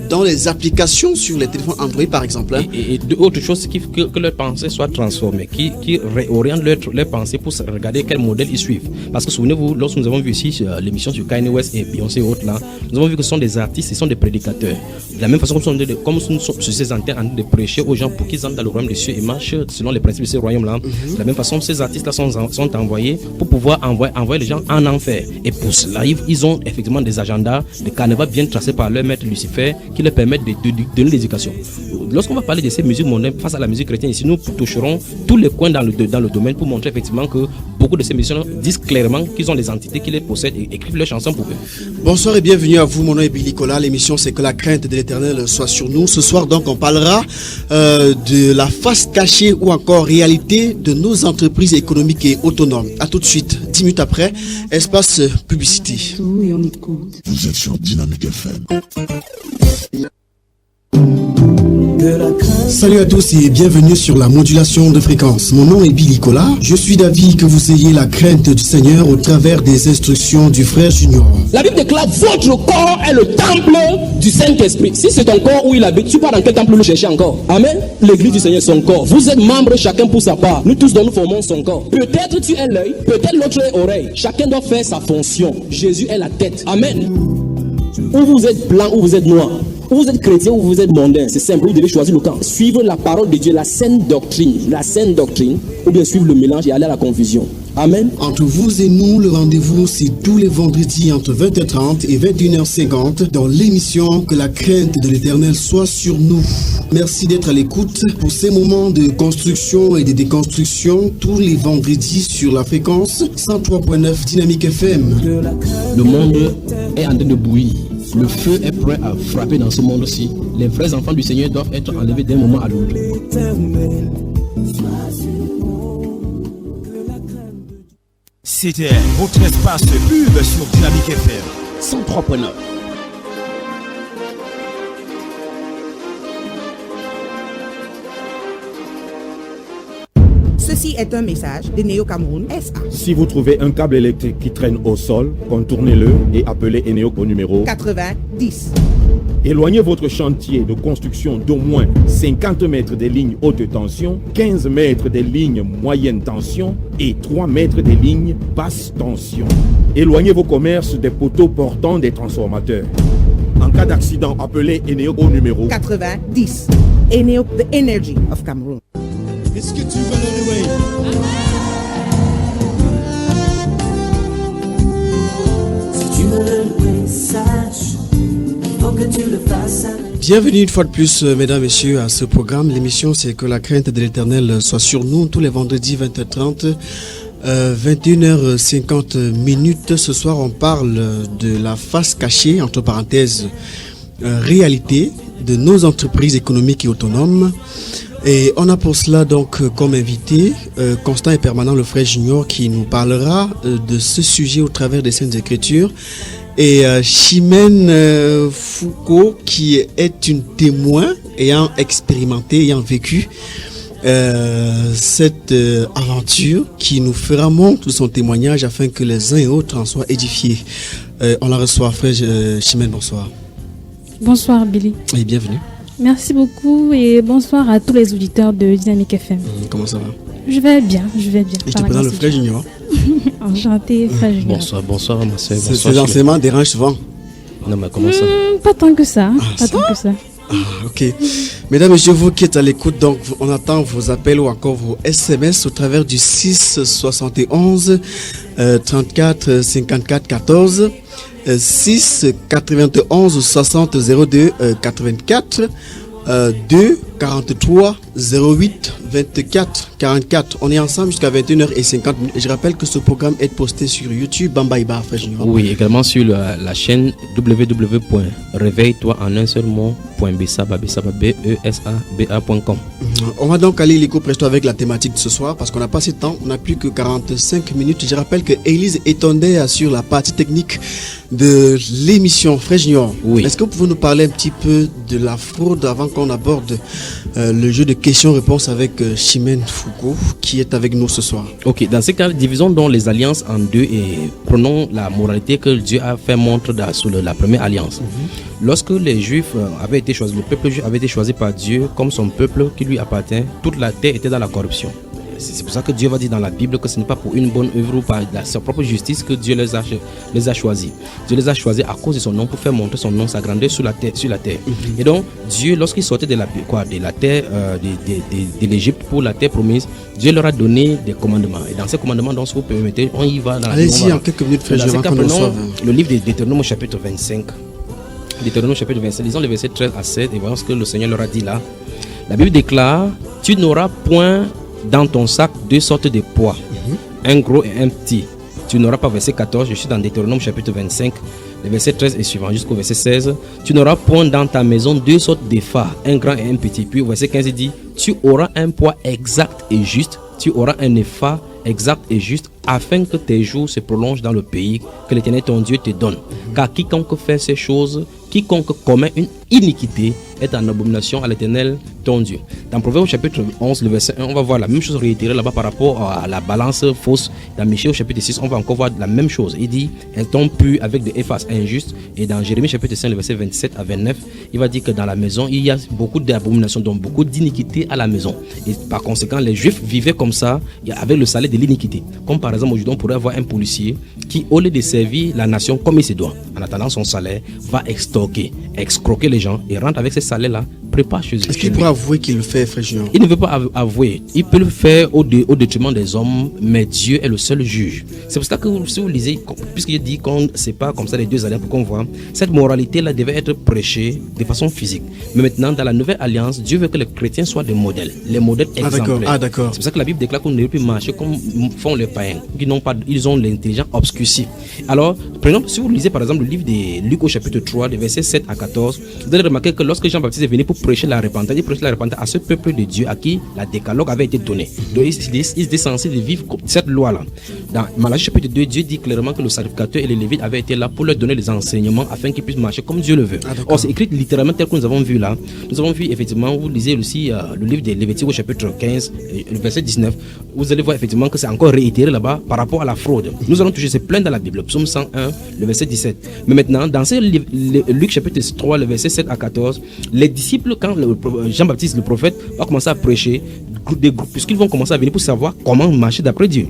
dans les applications sur les téléphones Android par exemple. Et d'autres choses, que leur pensée soit transformée, qui réorientent leur pensée pour regarder quel modèle ils suivent. Parce que souvenez-vous, lorsque nous avons vu ici l'émission sur Kanye West et Beyoncé et autres là, nous avons vu que ce sont des artistes, ce sont des prédicateurs. De la même façon comme nous sommes sur ces antennes en train de prêcher aux gens pour qu'ils entrent dans le royaume des cieux et marchent selon les principes de ce royaume-là. De la même façon, ces artistes-là sont envoyés pour pouvoir envoyer les gens en enfer. Et pour cela, ils ont effectivement des agendas, des carnavals bien tracés par leur maître Lucifer qui leur permettent de donner l'éducation. Lorsqu'on va parler de ces musiques mondaines face à la musique chrétienne, ici, nous toucherons tous les coins dans le domaine pour montrer effectivement que beaucoup de ces musiciens disent clairement qu'ils ont des entités qui les possèdent et écrivent leurs chansons pour eux. Bonsoir et bienvenue à vous, mon nom est Billy Nicolas. L'émission c'est que la crainte de l'Éternel soit sur nous. Ce soir donc on parlera de la face cachée ou encore réalité de nos entreprises économiques et autonomes. A tout de suite, 10 minutes après, espace publicité. Vous êtes sur Dynamique FM. Salut à tous et bienvenue sur la modulation de fréquence. Mon nom est Billy Nicolas. Je suis d'avis que vous ayez la crainte du Seigneur au travers des instructions du frère Junior. La Bible déclare votre corps est le temple du Saint-Esprit. Si c'est ton corps où il habite, tu pars dans quel temple le chercher encore? Amen. L'église du Seigneur est son corps. Vous êtes membres chacun pour sa part. Nous tous dont nous formons son corps. Peut-être tu es l'œil, peut-être l'autre est l'oreille. Chacun doit faire sa fonction. Jésus est la tête. Amen. Ou vous êtes blanc ou vous êtes noir. Ou vous êtes chrétien ou vous êtes mondain, c'est simple, vous devez choisir le camp. Suivre la parole de Dieu, la sainte doctrine, ou bien suivre le mélange et aller à la confusion. Amen. Entre vous et nous, le rendez-vous, c'est tous les vendredis entre 20h30 et 21h50 dans l'émission Que la crainte de l'Éternel soit sur nous. Merci d'être à l'écoute pour ces moments de construction et de déconstruction tous les vendredis sur la fréquence 103.9 Dynamique FM. Le monde est en train de bouillir. Le feu est prêt à frapper dans ce monde-ci. Les vrais enfants du Seigneur doivent être enlevés d'un moment à l'autre. C'était votre espace pub sur Dynamique FM 103.9. Ceci est un message de Eneo Cameroun SA. Si vous trouvez un câble électrique qui traîne au sol, contournez-le et appelez Eneo au numéro 90. Éloignez votre chantier de construction d'au moins 50 mètres des lignes haute tension, 15 mètres des lignes moyenne tension et 3 mètres des lignes basse tension. Éloignez vos commerces des poteaux portants des transformateurs. En cas d'accident, appelez Eneo au numéro 90. Eneo, the energy of Cameroon. Est-ce que tu veux le louer? Si tu veux le louer, sache qu'il faut que tu le fasses avec. Bienvenue une fois de plus, mesdames, messieurs, à ce programme. L'émission, c'est que la crainte de l'Éternel soit sur nous tous les vendredis 20h30, 21h50. Ce soir, on parle de la face cachée, entre parenthèses, réalité de nos entreprises économiques et autonomes. Et on a pour cela donc comme invité constant et permanent le frère Junior qui nous parlera de ce sujet au travers des Saintes Écritures. Et Chimène Foucault qui est une témoin ayant expérimenté, ayant vécu cette aventure qui nous fera montre de son témoignage afin que les uns et autres en soient édifiés. On la reçoit, frère Chimène, bonsoir. Bonsoir Billy. Et bienvenue. Merci beaucoup et bonsoir à tous les auditeurs de Dynamique FM. Comment ça va? Je vais bien. Et je te présente le frère Junior. Enchanté, frère Junior. Bonsoir ma soeur. Ces enseignements dérangent souvent. Non mais comment ça? Pas tant que ça. Tant que ça. Ok. Mesdames et messieurs, vous qui êtes à l'écoute, donc on attend vos appels ou encore vos SMS au travers du 6 71 34 54 14. 6 91 60 02 84 2 43 08 24 44. On est ensemble jusqu'à 21h50. Je rappelle que ce programme est posté sur YouTube Bambaïba, frère Junior. Oui, également sur la chaîne www.réveille-toi-en-un-seul-mot.besaba.com. On va donc aller illico presto avec la thématique de ce soir parce qu'on n'a pas assez de temps, on n'a plus que 45 minutes. Je rappelle que Élise Etondé assure la partie technique de l'émission. Frère Junior, oui. Est-ce que vous pouvez nous parler un petit peu de la fraude avant qu'on aborde le jeu de questions-réponses avec Chimène Foucault qui est avec nous ce soir? Ok, dans ce cas, divisons donc les alliances en deux et prenons la moralité que Dieu a fait montre sous la première alliance. Lorsque les Juifs avaient été choisis, le peuple juif avait été choisi par Dieu comme son peuple qui lui appartient, toute la terre était dans la corruption. C'est pour ça que Dieu va dire dans la Bible que ce n'est pas pour une bonne œuvre ou par sa propre justice que Dieu les a choisis. Dieu les a choisis à cause de son nom pour faire montrer son nom, sa grandeur sur la terre. Et donc, Dieu, lorsqu'il sortait de la terre de l'Égypte pour la terre promise, Dieu leur a donné des commandements. Et dans ces commandements, donc, si vous permettez, on y va. Allez-y, en quelques minutes, frère. Prenons le livre de Deutéronome chapitre 25. Deutéronome chapitre 25, lisons les versets 13 à 7 et voyons ce que le Seigneur leur a dit là. La Bible déclare: tu n'auras point dans ton sac deux sortes de poids, un gros et un petit. Tu n'auras pas, verset 14, je suis dans Deutéronome chapitre 25, les versets 13 et suivant jusqu'au verset 16. Tu n'auras point dans ta maison deux sortes de phares, un grand et un petit. Puis au verset 15 il dit: tu auras un poids exact et juste, tu auras un épha exact et juste, afin que tes jours se prolongent dans le pays que l'Éternel ton Dieu te donne. Car quiconque fait ces choses, quiconque commet une iniquité, est en abomination à l'Éternel ton Dieu. Dans Proverbe chapitre 11, le verset 1, on va voir la même chose réitérée là-bas par rapport à la balance fausse. Dans Michée au chapitre 6, on va encore voir la même chose. Il dit: elles tombent plus avec des éphases injustes. Et dans Jérémie chapitre 5, le verset 27 à 29, il va dire que dans la maison, il y a beaucoup d'abominations, donc beaucoup d'iniquité à la maison. Et par conséquent, les Juifs vivaient comme ça, avec le salaire de l'iniquité. Comme par exemple, aujourd'hui, on pourrait avoir un policier qui, au lieu de servir la nation comme il se doit, en attendant son salaire, va escroquer les gens et rentre avec ces salaires-là prépare chez eux. Est-ce qu'il pourrait avouer qu'il le fait, frère Junior? Il ne veut pas avouer. Il peut le faire au détriment des hommes, mais Dieu est le seul juge. C'est pour ça que si vous lisez, puisque je dis qu'on ne sait pas comme ça les deux alliances pour qu'on voit, cette moralité-là devait être prêchée de façon physique. Mais maintenant, dans la nouvelle alliance, Dieu veut que les chrétiens soient des modèles, les modèles exemplaires. Ah, d'accord. C'est pour ça que la Bible déclare qu'on ne peut marcher comme font les païens, ils ont l'intelligence obscurcie. Alors, par exemple, si vous lisez par exemple le livre de Luc au chapitre 3, des versets 7 à 14, vous allez remarquer que lorsque Jean-Baptiste est venu pour prêcher la repentance, il prêchait la repentance à ce peuple de Dieu à qui la décalogue avait été donnée. Donc, il était censé de vivre cette loi-là. Dans Malachie chapitre 2, Dieu dit clairement que le sacrificateur et les lévites avaient été là pour leur donner les enseignements afin qu'ils puissent marcher comme Dieu le veut. Or, c'est écrit littéralement tel que nous avons vu là. Nous avons vu effectivement, vous lisez aussi le livre des Lévitique au chapitre 15, le verset 19, vous allez voir effectivement que c'est encore réitéré là-bas par rapport à la fraude. Nous allons toucher, c'est plein dans la Bible, psaume 101, le verset 17. Mais maintenant, dans ce livre, Luc chapitre 3, le verset 7 à 14, les disciples, quand Jean-Baptiste le prophète va commencer à prêcher, des groupes, puisqu'ils vont commencer à venir pour savoir comment marcher d'après Dieu.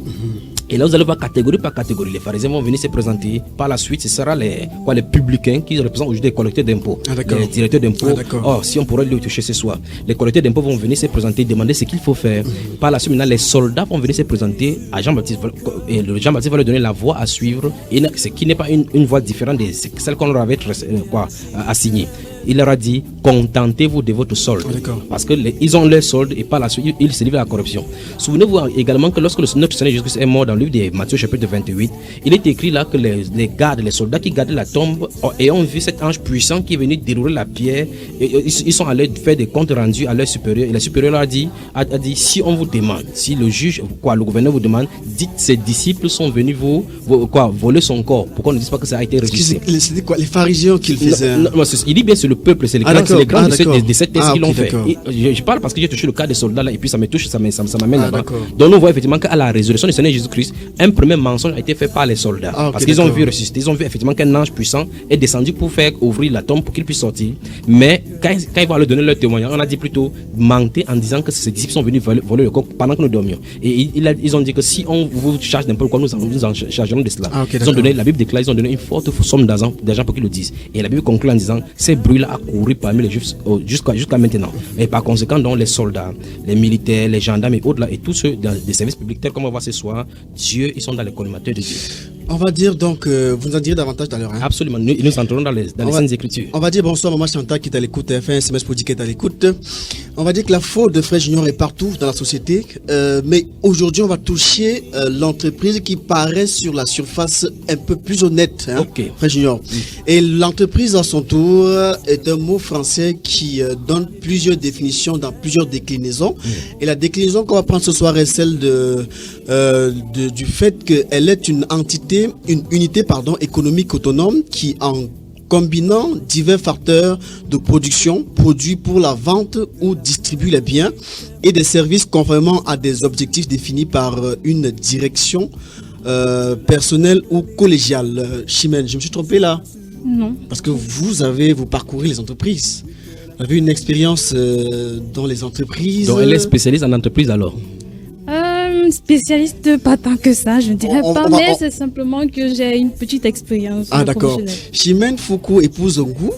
Et là, vous allez voir catégorie par catégorie. Les pharisiens vont venir se présenter. Par la suite, ce sera les publicains qui représentent aujourd'hui les collecteurs d'impôts. Les directeurs d'impôts. Or, si on pourrait les toucher ce soir, les collecteurs d'impôts vont venir se présenter, demander ce qu'il faut faire. Par la suite, maintenant, les soldats vont venir se présenter à Jean-Baptiste. Et Jean-Baptiste va leur donner la voie à suivre, et ce qui n'est pas une voie différente de celle qu'on leur avait assignée. Il leur a dit, contentez-vous de votre solde. Parce qu'ils ont leur solde et par la suite, ils se livrent à la corruption. Souvenez-vous également que lorsque notre Seigneur Jésus-Christ est mort dans le livre de Matthieu chapitre 28, il est écrit là que les gardes, les soldats qui gardaient la tombe, ayant vu cet ange puissant qui est venu dérouler la pierre, ils sont allés faire des comptes rendus à leur supérieur. Et le supérieur a dit, si on vous demande, si le juge, le gouverneur vous demande, dites ses disciples sont venus voler son corps. Pourquoi on ne dit pas que ça a été registré? C'était quoi, les pharisiens qui le faisaient? Non, il dit bien c'est le peuple, c'est les grands de cette thèse qui l'ont fait. Je parle parce que j'ai touché le cas des soldats là et puis ça me touche, ça m'amène là-bas. Donc on voit effectivement qu'à la résurrection du Seigneur Jésus-Christ, un premier mensonge a été fait par les soldats. Parce qu'ils ont vu ressusciter, ils ont vu effectivement qu'un ange puissant est descendu pour faire ouvrir la tombe pour qu'ils puissent sortir. Mais quand ils vont leur donner leur témoignage, on a dit plutôt mentir en disant que ces disciples sont venus voler le corps pendant que nous dormions. Et ils ont dit que si on vous charge n'importe quoi, nous en chargerons de cela. Ils ont donné, la Bible déclare, ils ont donné une forte somme d'argent pour qu'ils le disent. Et la Bible conclut en disant ces bruits-là a couru parmi les Juifs jusqu'à maintenant. Et par conséquent, donc, les soldats, les militaires, les gendarmes et autres là, et tous ceux des services publics tels qu'on va voir ce soir, Dieu, ils sont dans les collimateurs de Dieu. On va dire donc, vous nous en direz davantage tout à l'heure. Hein? Absolument, nous entrons dans les Saintes Écritures. On va dire bonsoir Maman Chantal qui est à l'écoute, fait un SMS pour dire qu'elle est à l'écoute. On va dire que la faute de Frère Junior est partout dans la société, mais aujourd'hui on va toucher l'entreprise qui paraît sur la surface un peu plus honnête, hein, Frère Junior. Et l'entreprise à son tour est un mot français qui donne plusieurs définitions dans plusieurs déclinaisons. Et la déclinaison qu'on va prendre ce soir est celle du fait qu'elle est une unité économique autonome qui, en combinant divers facteurs de production, produit pour la vente ou distribue les biens et des services conformément à des objectifs définis par une direction personnelle ou collégiale. Chimène, je me suis trompé là? Non. Parce que vous parcourez les entreprises. Vous avez une expérience dans les entreprises. Donc elle est spécialiste en entreprise alors? Spécialiste, pas tant que ça, je ne dirais pas, mais c'est simplement que j'ai une petite expérience. Ah d'accord. Chimène Foucault épouse Ngou,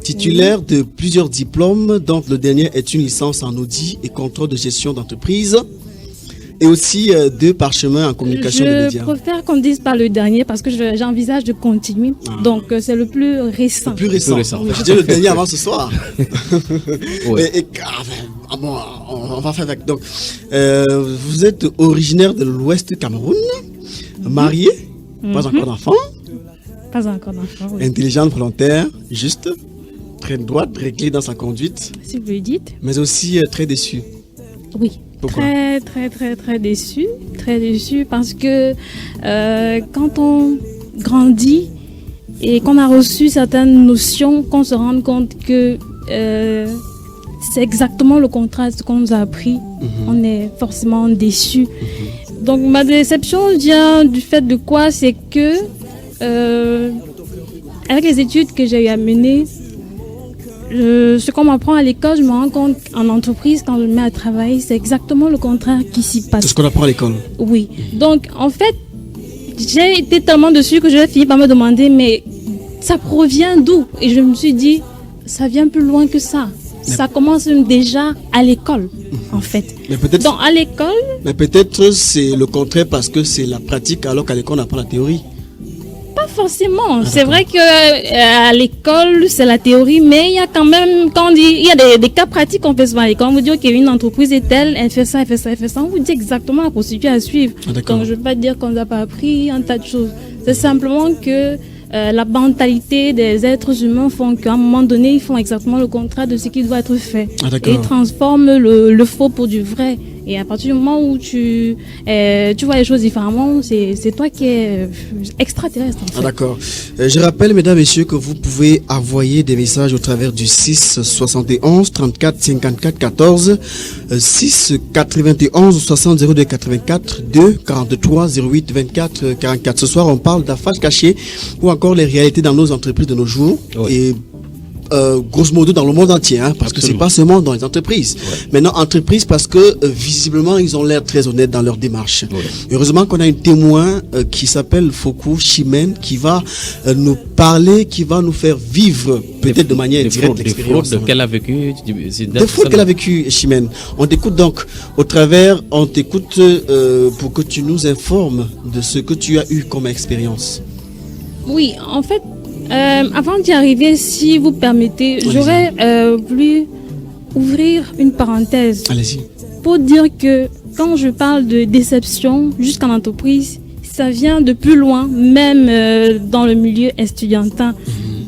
titulaire de plusieurs diplômes, dont le dernier est une licence en audit et contrôle de gestion d'entreprise, et aussi 2 parchemins en communication de médias. Je préfère qu'on dise pas le dernier parce que j'envisage de continuer. Donc c'est le plus récent. Le plus récent. Je dis le dernier avant ce soir. On va faire avec. Donc, vous êtes originaire de l'Ouest Cameroun, marié, pas encore d'enfant. Pas encore d'enfant. Oui. Intelligente, volontaire, juste, très droite, réglée dans sa conduite. Si vous le dites. Mais aussi très déçue. Oui. Pourquoi? Très déçu. Très déçu parce que quand on grandit et qu'on a reçu certaines notions, qu'on se rend compte que c'est exactement le contraire de ce qu'on nous a appris, on est forcément déçu. Donc ma déception vient du fait de quoi? C'est que avec les études que j'ai eu à mener, ce qu'on m'apprend à l'école, je me rends compte en entreprise, quand je me mets à travailler, c'est exactement le contraire qui s'y passe. C'est ce qu'on apprend à l'école. Oui. Donc, en fait, j'ai été tellement dessus que j'ai fini par me demander, mais ça provient d'où? Et je me suis dit, ça vient plus loin que ça. Ça commence déjà à l'école, en fait. Mais peut-être. Donc, à l'école. Mais peut-être c'est le contraire parce que c'est la pratique alors qu'à l'école on apprend la théorie. Pas forcément. C'est vrai que à l'école, c'est la théorie, mais il y a quand même, quand on dit, il y a des cas pratiques qu'on fait souvent à l'école. On vous dit, OK, une entreprise est telle, elle fait ça, elle fait ça, elle fait ça. On vous dit exactement la procédure à suivre. Donc, je ne veux pas dire qu'on n'a pas appris un tas de choses. C'est simplement que la mentalité des êtres humains font qu'à un moment donné, ils font exactement le contraire de ce qui doit être fait. Et ils transforment le faux pour du vrai. Et à partir du moment où tu vois les choses différemment, c'est toi qui es extraterrestre. En fait. D'accord. Je rappelle, mesdames, messieurs, que vous pouvez envoyer des messages au travers du 6 71 34 54 14, 6 91 60 02 84 2 43 08 24 44. Ce soir, on parle d'affaires cachées ou encore les réalités dans nos entreprises de nos jours. Oui. Et grosso modo dans le monde entier, hein, parce que c'est pas seulement dans les entreprises. Maintenant, entreprises parce que visiblement ils ont l'air très honnêtes dans leur démarche. Heureusement qu'on a une témoin qui s'appelle Fokou Chimène qui va nous parler, qui va nous faire vivre peut-être de manière directe l'expérience. Des fraudes qu'elle a vécues. Des fraudes qu'elle a vécues, Chimène. On t'écoute donc au travers, on t'écoute pour que tu nous informes de ce que tu as eu comme expérience. Oui, en fait. Avant d'y arriver, si vous permettez, j'aurais voulu ouvrir une parenthèse. Allez-y. Pour dire que quand je parle de déception jusqu'en entreprise, ça vient de plus loin, même dans le milieu estudiantin.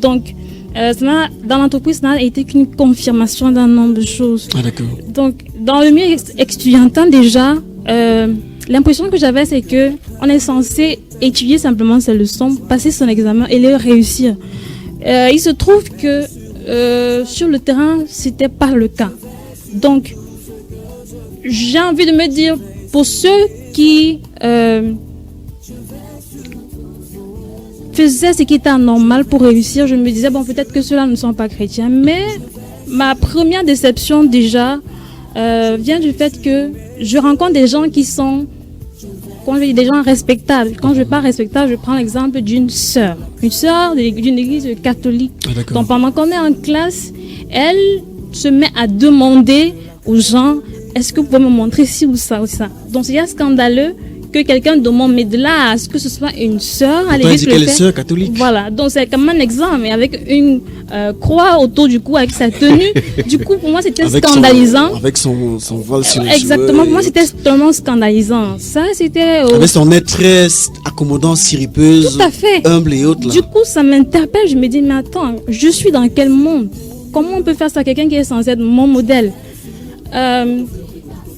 Donc, dans l'entreprise, ça n'a été qu'une confirmation d'un nombre de choses. Ah, d'accord. Donc, dans le milieu estudiantin déjà, l'impression que j'avais, c'est que on est censé étudier simplement ses leçons, passer son examen et les réussir. Il se trouve que sur le terrain, c'était pas le cas. Donc, j'ai envie de me dire, pour ceux qui faisaient ce qui était anormal pour réussir, je me disais, bon, peut-être que ceux-là ne sont pas chrétiens. Mais ma première déception déjà vient du fait que je rencontre des gens qui sont, quand je dis des gens respectables. Quand je parle respectable, je prends l'exemple d'une sœur. Une sœur d'une église catholique. Ah, donc pendant qu'on est en classe, elle se met à demander aux gens, est-ce que vous pouvez me montrer ci ou ça ou ça. Donc c'est scandaleux que quelqu'un demande, mais de là à ce que ce soit une sœur à l'église. Qu'elle est sœur catholique. Voilà, donc c'est comme un exemple, mais avec une croix autour du cou, avec sa tenue. Du coup, pour moi, c'était scandalisant. Avec son voile sur les Exactement, pour moi, c'était tellement scandalisant. Ça, c'était... Avec son nez très accommodant, siripeuse, tout à fait. Humble et autres. Là. Du coup, ça m'interpelle. Je me dis, mais attends, je suis dans quel monde? Comment on peut faire ça à quelqu'un qui est censé être mon modèle?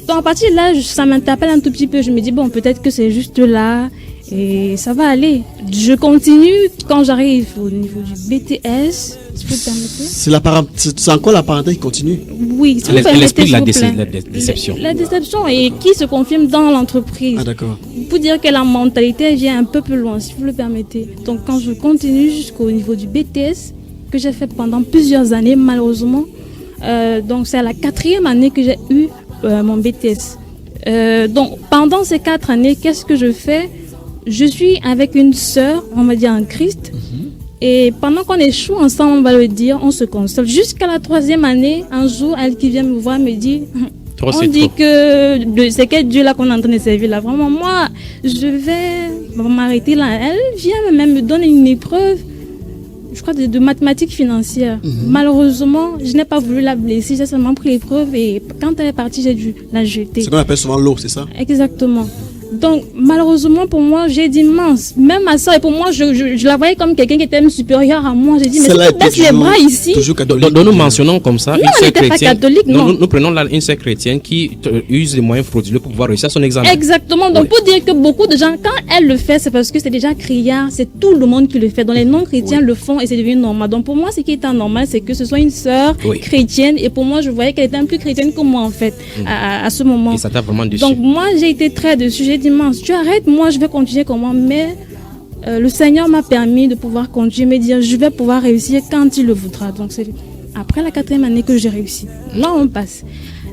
Donc à partir de là, ça m'interpelle un tout petit peu. Je me dis, bon, peut-être que c'est juste là et ça va aller. Je continue quand j'arrive au niveau du BTS. Si vous permettez. C'est encore la parenthèse qui continue. Oui, si vous permettez, l'esprit de la déception. La déception et qui se confirme dans l'entreprise. Ah, d'accord. Pour dire que la mentalité vient un peu plus loin, si vous le permettez. Donc quand je continue jusqu'au niveau du BTS, que j'ai fait pendant plusieurs années, malheureusement. Donc c'est à la 4e année que j'ai eu mon BTS. Donc pendant ces 4 années, qu'est-ce que je fais? Je suis avec une sœur, on va dire en Christ, et pendant qu'on échoue ensemble, on va le dire, on se console. Jusqu'à la 3e année, un jour, elle qui vient me voir me dit, on dit que c'est quel Dieu là qu'on est en train de servir là. Vraiment, moi, je vais m'arrêter là. Elle vient même me donner une épreuve, je crois, de mathématiques financières. Malheureusement, je n'ai pas voulu la blesser. J'ai seulement pris l'épreuve et quand elle est partie, j'ai dû la jeter. C'est ce qu'on appelle souvent l'eau, c'est ça? Exactement. Donc, malheureusement, pour moi, j'ai dit mince. Même à ça, et pour moi, je la voyais comme quelqu'un qui était même supérieur à moi. J'ai dit, mais si tu baisses les bras ici. Donc, nous mentionnons comme ça. Non, elle n'était pas catholique, non. Nous prenons là une sœur chrétienne qui use des moyens frauduleux pour pouvoir réussir son examen. Exactement. Donc, pour dire que beaucoup de gens, quand elle le fait, c'est parce que c'est déjà criard, c'est tout le monde qui le fait. Donc, les non-chrétiens le font et c'est devenu normal. Donc, pour moi, ce qui est anormal, c'est que ce soit une sœur chrétienne. Et pour moi, je voyais qu'elle était un peu plus chrétienne que moi, en fait, à ce moment. Et ça t'a vraiment déçu. Donc, moi, j'ai été très déçue. J'ai dit, mince, tu arrêtes, moi, je vais continuer comment. Mais le Seigneur m'a permis de pouvoir continuer, me dire, je vais pouvoir réussir quand il le voudra. Donc, c'est après la 4e année que j'ai réussi. Là, on passe.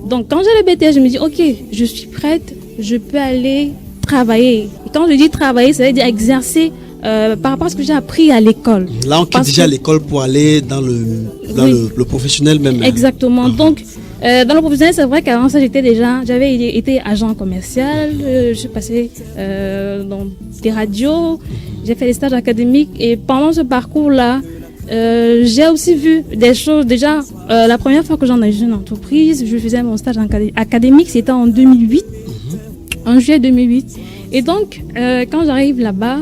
Donc, quand j'ai le BTS, je me dis, ok, je suis prête, je peux aller travailler. Et quand je dis travailler, ça veut dire exercer par rapport à ce que j'ai appris à l'école. Là, on quitte déjà l'école pour aller dans le professionnel même. Exactement. Donc, dans le professionnel, c'est vrai qu'avant ça, j'avais été agent commercial, je suis passé dans des radios, j'ai fait des stages académiques et pendant ce parcours-là, j'ai aussi vu des choses. Déjà, la première fois que j'en ai eu une entreprise, je faisais mon stage académique, c'était en 2008, en juillet 2008. Et donc, quand j'arrive là-bas,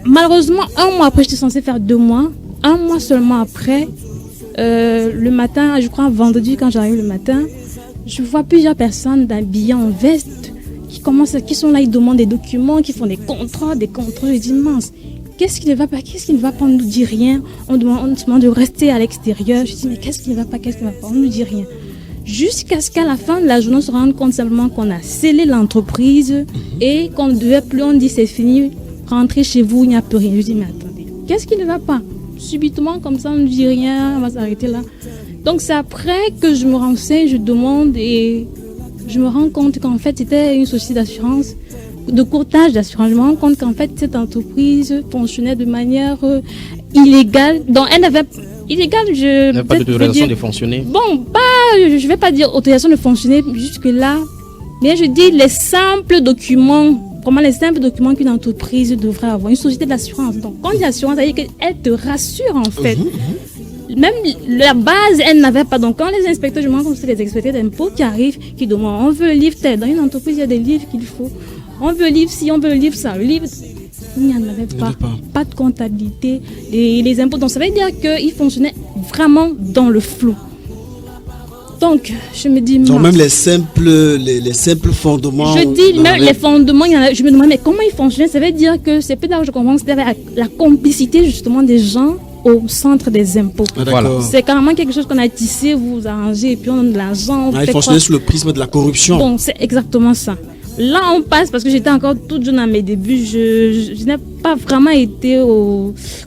malheureusement, un mois après, j'étais censée faire 2 mois. Un mois seulement après, le matin, je crois vendredi, quand j'arrive le matin, je vois plusieurs personnes habillées en veste qui sont là, ils demandent des documents, qui font des contrats. Je dis mince, qu'est-ce qui ne va pas, on ne nous dit rien, on demande de rester à l'extérieur. Je dis mais qu'est-ce qui ne va pas, on ne nous dit rien. Jusqu'à ce qu'à la fin de la journée, on se rende compte simplement qu'on a scellé l'entreprise et qu'on ne devait plus, on dit c'est fini, rentrez chez vous, il n'y a plus rien. Je dis mais attendez, qu'est-ce qui ne va pas? Subitement comme ça, on ne dit rien, on va s'arrêter là. Donc c'est après que je me renseigne, je demande et je me rends compte qu'en fait c'était une société d'assurance, de courtage d'assurance. Je me rends compte qu'en fait cette entreprise fonctionnait de manière illégale. Donc elle n'avait je n'avait pas d'autorisation de fonctionner. Bon, je vais pas dire autorisation de fonctionner jusque là, mais je dis les simples documents. Comment les simples documents qu'une entreprise devrait avoir, une société d'assurance. Donc, quand il y a assurance, ça veut dire qu'elle te rassure en fait. Même la base, elle n'avait pas. Donc, quand les inspecteurs, je me rends compte que c'est les inspecteurs d'impôts qui arrivent, qui demandent, on veut le livre tel. Dans une entreprise, il y a des livres qu'il faut. On veut le livre ci, on veut le livre ça. Le livre, il n'y en avait pas. Pas de comptabilité. Et les impôts. Donc, ça veut dire qu'ils fonctionnaient vraiment dans le flou. Donc, je me dis... Donc, même les simples fondements... Je dis, même les fondements, je me demande, mais comment ils fonctionnent? Ça veut dire que c'est peut-être là où je comprends que c'était la complicité, justement, des gens au centre des impôts. Voilà. C'est carrément quelque chose qu'on a tissé, vous arrangez, et puis on donne de l'argent. Ils fonctionnaient sous le prisme de la corruption. Bon, c'est exactement ça. Là, on passe, parce que j'étais encore toute jeune à mes débuts, je n'ai pas vraiment été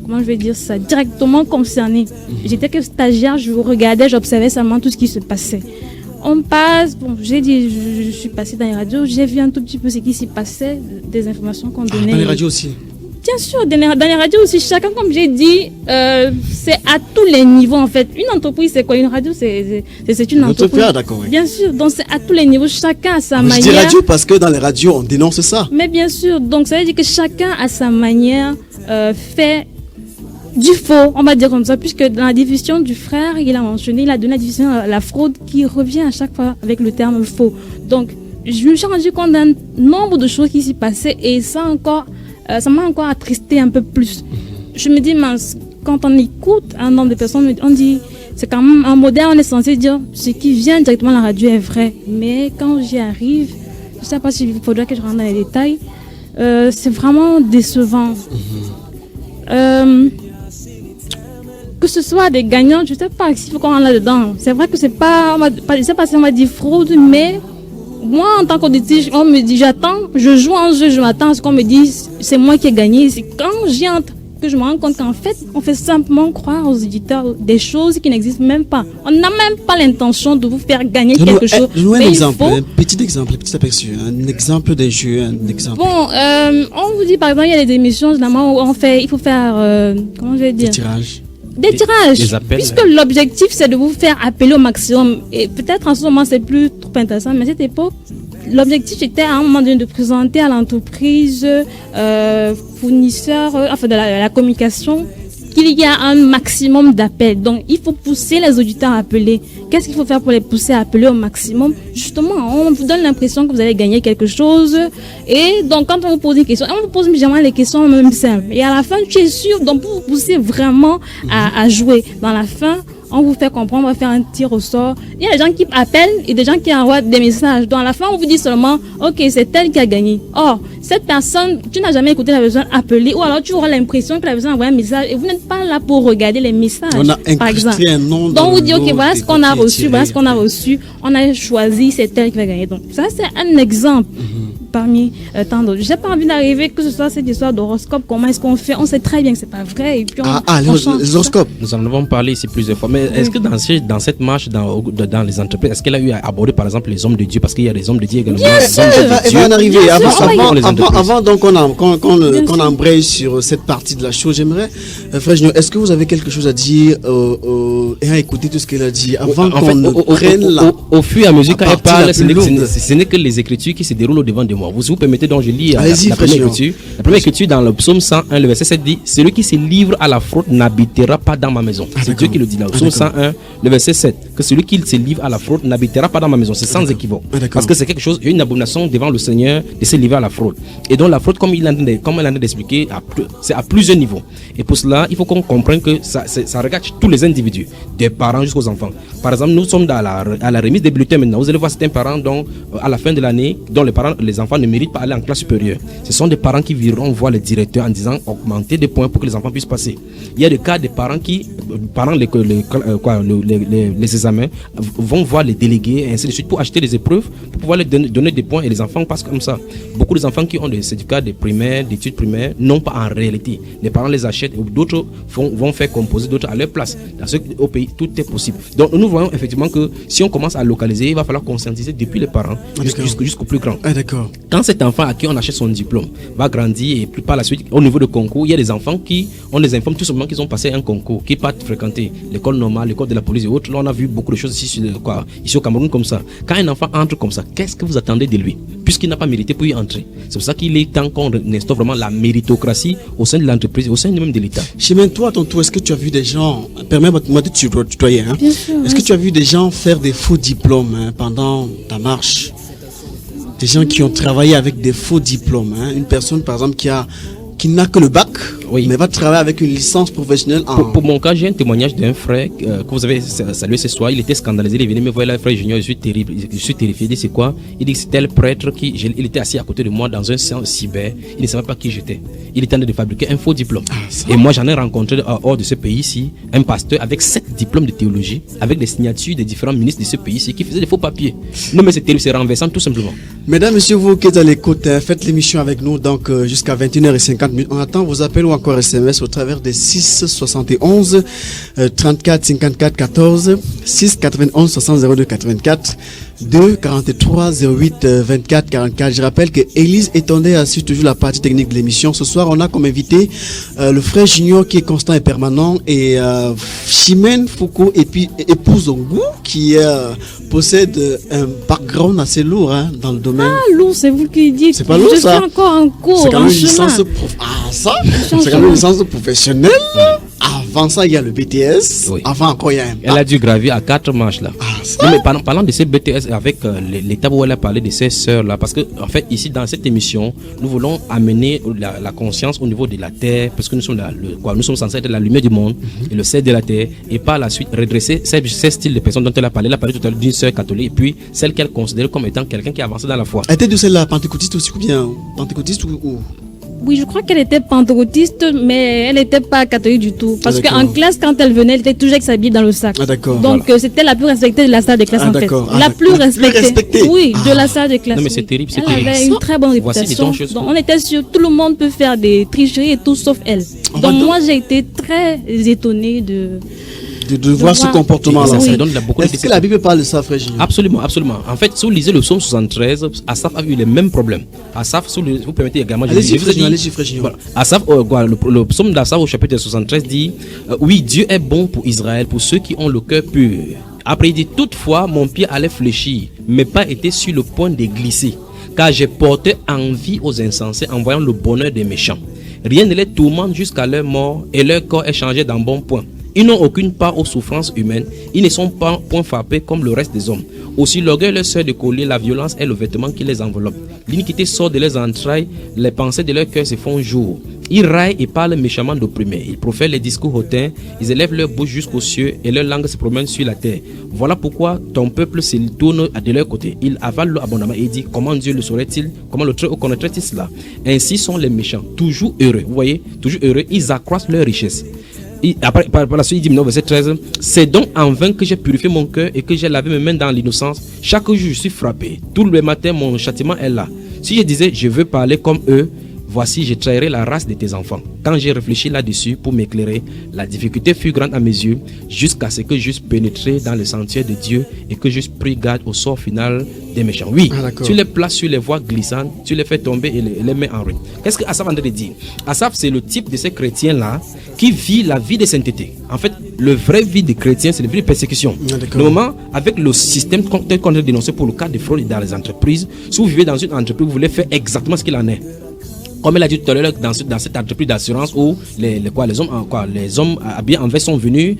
comment je vais dire ça, directement concernée. J'étais que stagiaire, je regardais, j'observais seulement tout ce qui se passait. On passe, bon, j'ai dit, je suis passée dans les radios, j'ai vu un tout petit peu ce qui s'y passait, des informations qu'on donnait. Dans les radios aussi? Bien sûr, dans les radios aussi, chacun, comme j'ai dit, c'est à tous les niveaux en fait. Une entreprise, c'est quoi? Une radio, c'est une entreprise. D'accord, oui. Bien sûr, donc c'est à tous les niveaux, chacun à sa manière. Je dis radio parce que dans les radios, on dénonce ça. Mais bien sûr, donc ça veut dire que chacun à sa manière fait du faux, on va dire comme ça, puisque dans la division du frère, il a mentionné, il a donné la division à la fraude qui revient à chaque fois avec le terme faux. Donc, je me suis rendu compte d'un nombre de choses qui s'y passaient et ça m'a encore attristé un peu plus. Je me dis, quand on écoute un nombre de personnes, on dit, c'est quand même un modèle, on est censé dire ce qui vient directement de la radio est vrai. Mais quand j'y arrive, je ne sais pas s'il faudrait que je rentre dans les détails, c'est vraiment décevant. Que ce soit des gagnants, je ne sais pas s'il faut qu'on rentre là-dedans. C'est vrai que c'est pas, je ne sais pas si on m'a dit fraude, mais moi, en tant qu'auditrice, on me dit, j'attends, je joue en jeu, je m'attends à ce qu'on me dise, c'est moi qui ai gagné. C'est quand j'y entre que je me rends compte qu'en fait, on fait simplement croire aux auditeurs des choses qui n'existent même pas. On n'a même pas l'intention de vous faire gagner quelque chose. Donne-nous un exemple, un petit exemple, un petit aperçu, un exemple d'un jeu, un exemple. Bon, on vous dit par exemple, il y a des émissions généralement où il faut faire, comment je vais dire? Des tirages. Des appels. Puisque l'objectif, c'est de vous faire appeler au maximum. Et peut-être en ce moment, c'est plus trop intéressant, mais à cette époque, l'objectif était à un moment donné de présenter à l'entreprise fournisseur, enfin de la communication, qu'il y a un maximum d'appels. Donc, il faut pousser les auditeurs à appeler. Qu'est-ce qu'il faut faire pour les pousser à appeler au maximum? Justement, on vous donne l'impression que vous allez gagner quelque chose. Et donc, quand on vous pose des questions, on vous pose généralement les questions même simples. Et à la fin, tu es sûr, donc pour vous pousser vraiment à jouer. Dans la fin, on vous fait comprendre, on va faire un tir au sort. Il y a des gens qui appellent et des gens qui envoient des messages. Donc à la fin, on vous dit seulement, ok, c'est elle qui a gagné. Or, cette personne, tu n'as jamais écouté la personne appeler, ou alors tu auras l'impression que la personne a envoyé un message et vous n'êtes pas là pour regarder les messages. On a par exemple. Un nom. Donc on vous dit, ok, voilà ce qu'on a reçu, voilà ce qu'on a reçu. On a choisi, c'est elle qui va gagner. Donc ça, c'est un exemple. parmi tant d'autres. J'ai pas envie d'arriver que ce soit cette histoire d'horoscope. Comment est-ce qu'on fait? On sait très bien que c'est pas vrai. Et puis les horoscopes. Nous en avons parlé ici plusieurs fois. Mais est-ce que dans cette marche dans les entreprises, est-ce qu'elle a eu à aborder par exemple les hommes de Dieu, parce qu'il y a des hommes de Dieu également. Bien sûr, elle va en arriver. Avant donc qu'on embraye sur cette partie de la chose, j'aimerais, frère Junior, est-ce que vous avez quelque chose à dire et à écouter tout ce qu'elle a dit avant qu'on ne prenne au fur et à mesure qu'elle parle, ce n'est que les écritures qui se déroulent au-devant de moi. Vous permettez donc je lis la première écriture. La première écriture dans le psaume 101, le verset 7 dit: celui qui se livre à la fraude n'habitera pas dans ma maison. C'est Dieu qui le dit dans le psaume 101, le verset 7, que celui qui se livre à la fraude n'habitera pas dans ma maison. C'est sans équivoque. Parce que c'est quelque chose, il y a une abomination devant le Seigneur de se livrer à la fraude. Et donc la fraude, comme elle en a d'expliquer, c'est à plusieurs niveaux. Et pour cela, il faut qu'on comprenne que ça regarde tous les individus, des parents jusqu'aux enfants. Par exemple, nous sommes à la remise des bulletins maintenant. Vous allez voir certains parents dont, à la fin de l'année, dont les enfants ne méritent pas aller en classe supérieure. Ce sont des parents qui viront voir le directeur en disant augmenter des points pour que les enfants puissent passer. Il y a des cas des parents qui, pendant les examens, vont voir les délégués et ainsi de suite pour acheter des épreuves, pour pouvoir leur donner des points, et les enfants passent comme ça. Beaucoup des enfants qui ont des certificats d'études primaires n'ont pas en réalité. Les parents les achètent, et d'autres vont faire composer d'autres à leur place. Au pays, tout est possible. Donc nous voyons effectivement que si on commence à localiser, il va falloir conscientiser depuis les parents jusqu'au plus grand. D'accord. Quand cet enfant à qui on achète son diplôme va grandir, et plus par la suite, au niveau de concours, il y a des enfants qui, on les informe tout simplement qu'ils ont passé un concours, qui partent fréquenter l'école normale, l'école de la police et autres. Là, on a vu beaucoup de choses ici au Cameroun comme ça. Quand un enfant entre comme ça, qu'est-ce que vous attendez de lui, puisqu'il n'a pas mérité pour y entrer? C'est pour ça qu'il est temps qu'on instaure vraiment la méritocratie au sein de l'entreprise, au sein même de l'État. Chemin, toi, à ton tour, est-ce que tu as vu des gens, permets-moi de te tutoyer, hein? Bien sûr. Est-ce que tu as vu des gens faire des faux diplômes pendant ta marche? Des gens qui ont travaillé avec des faux diplômes, hein? Une personne, par exemple, qui n'a que le bac, mais va travailler avec une licence professionnelle. Pour mon cas, j'ai un témoignage d'un frère que vous avez salué ce soir. Il était scandalisé, il est venu me voir là, frère Junior, je suis terrifié. Il dit: c'est quoi? Il dit que c'était le prêtre il était assis à côté de moi dans un centre cyber. Il ne savait pas qui j'étais. Il était en train de fabriquer un faux diplôme. Et moi, j'en ai rencontré hors de ce pays-ci un pasteur avec 7 diplômes de théologie, avec des signatures des différents ministres de ce pays-ci qui faisaient des faux papiers. Non, mais c'est terrible, c'est renversant tout simplement. Mesdames, messieurs, vous qui êtes à l'écoute, faites l'émission avec nous donc jusqu'à 21h50. On attend vos appels ou encore SMS au travers des 6 71 34 54 14 6 91 60 02 84 2 43 08 24 44. Je rappelle que Élise Etondé assure toujours la partie technique de l'émission. Ce soir, on a comme invité le frère Junior qui est constant et permanent, et Chimène Foucault et puis épouse Ongou qui possède un background assez lourd dans le domaine. Ah, lourd, c'est vous qui dites. C'est pas lourd, ça. Je suis encore en cours. C'est quand même une licence c'est quand même une licence professionnelle. Avant ça, il y a le BTS. Oui. Avant encore, il y a un... Elle a dû gravir à 4 marches là. Non, mais parlant de ces BTS avec l'étape où elle a parlé de ses sœurs là, parce que en fait ici dans cette émission, nous voulons amener la conscience au niveau de la terre, parce que nous sommes censés être la lumière du monde et le sel de la terre, et par la suite redresser ces styles de personnes dont elle a parlé. Elle a parlé tout à l'heure d'une sœur catholique, et puis celle qu'elle considère comme étant quelqu'un qui a avancé dans la foi. Elle était de celle-là, pentecôtiste aussi, ou bien pentecôtiste ou... Oui, je crois qu'elle était pentecôtiste, mais elle n'était pas catholique du tout. Parce qu'en classe, quand elle venait, elle était toujours avec sa Bible dans le sac. Ah, d'accord. Donc, c'était la plus respectée de la salle de classe, en fait. La plus respectée. Oui, de la salle de classe. Non, mais c'est terrible, c'est terrible. Elle avait une très bonne réputation. Donc, on était sûr, tout le monde peut faire des tricheries et tout, sauf elle. Donc, moi, j'ai été très étonnée de voir ce comportement-là. Ça donne beaucoup Est-ce que la Bible parle de ça, frère Junior? Absolument, absolument. En fait, si vous lisez le psaume 73, Asaph a eu les mêmes problèmes. Asaph, vous permettez également... Allez-y, frère Junior. Voilà. Asaph, le psaume d'Asaph au chapitre 73 dit oui, Dieu est bon pour Israël, pour ceux qui ont le cœur pur. Après, il dit: toutefois, mon pied allait fléchir, mais pas été sur le point de glisser, car j'ai porté envie aux insensés en voyant le bonheur des méchants. Rien ne les tourmente jusqu'à leur mort, et leur corps est changé d'en bon point. Ils n'ont aucune part aux souffrances humaines. Ils ne sont pas point frappés comme le reste des hommes. Aussi l'orgueil leur sert de collier, la violence est le vêtement qui les enveloppe. L'iniquité sort de leurs entrailles, les pensées de leur cœur se font jour. Ils raillent et parlent méchamment d'opprimés. Ils profèrent les discours hautains, ils élèvent leur bouche jusqu'aux cieux et leur langue se promène sur la terre. Voilà pourquoi ton peuple se tourne de leur côté. Il avale l'eau abondamment et dit: comment Dieu le saurait-il? Comment le Très-Haut connaîtrait-il cela? Ainsi sont les méchants, toujours heureux. Vous voyez, toujours heureux, ils accroissent leur richesse. Après, par la suite, il dit, verset 13, c'est donc en vain que j'ai purifié mon cœur et que j'ai lavé mes mains dans l'innocence. Chaque jour, je suis frappé. Tout le matin, mon châtiment est là. Si je disais, je veux parler comme eux, voici, je trahirai la race de tes enfants. Quand j'ai réfléchi là-dessus pour m'éclairer, la difficulté fut grande à mes yeux, jusqu'à ce que j'eusse pénétré dans le sentier de Dieu et que j'eusse pris garde au sort final des méchants. Oui, tu les places sur les voies glissantes, tu les fais tomber et les mets en ruine. Qu'est-ce que Asaph a de dire? Asaph, c'est le type de ces chrétiens-là qui vit la vie de sainteté. En fait, le vrai vie des chrétiens, c'est la vie de persécution. Le moment, avec le système qu'on a dénoncé pour le cas de fraude dans les entreprises, si vous vivez dans une entreprise, vous voulez faire exactement ce qu'il en est. Comme elle a dit tout à l'heure, dans cette entreprise d'assurance où les hommes habillés en veste sont venus,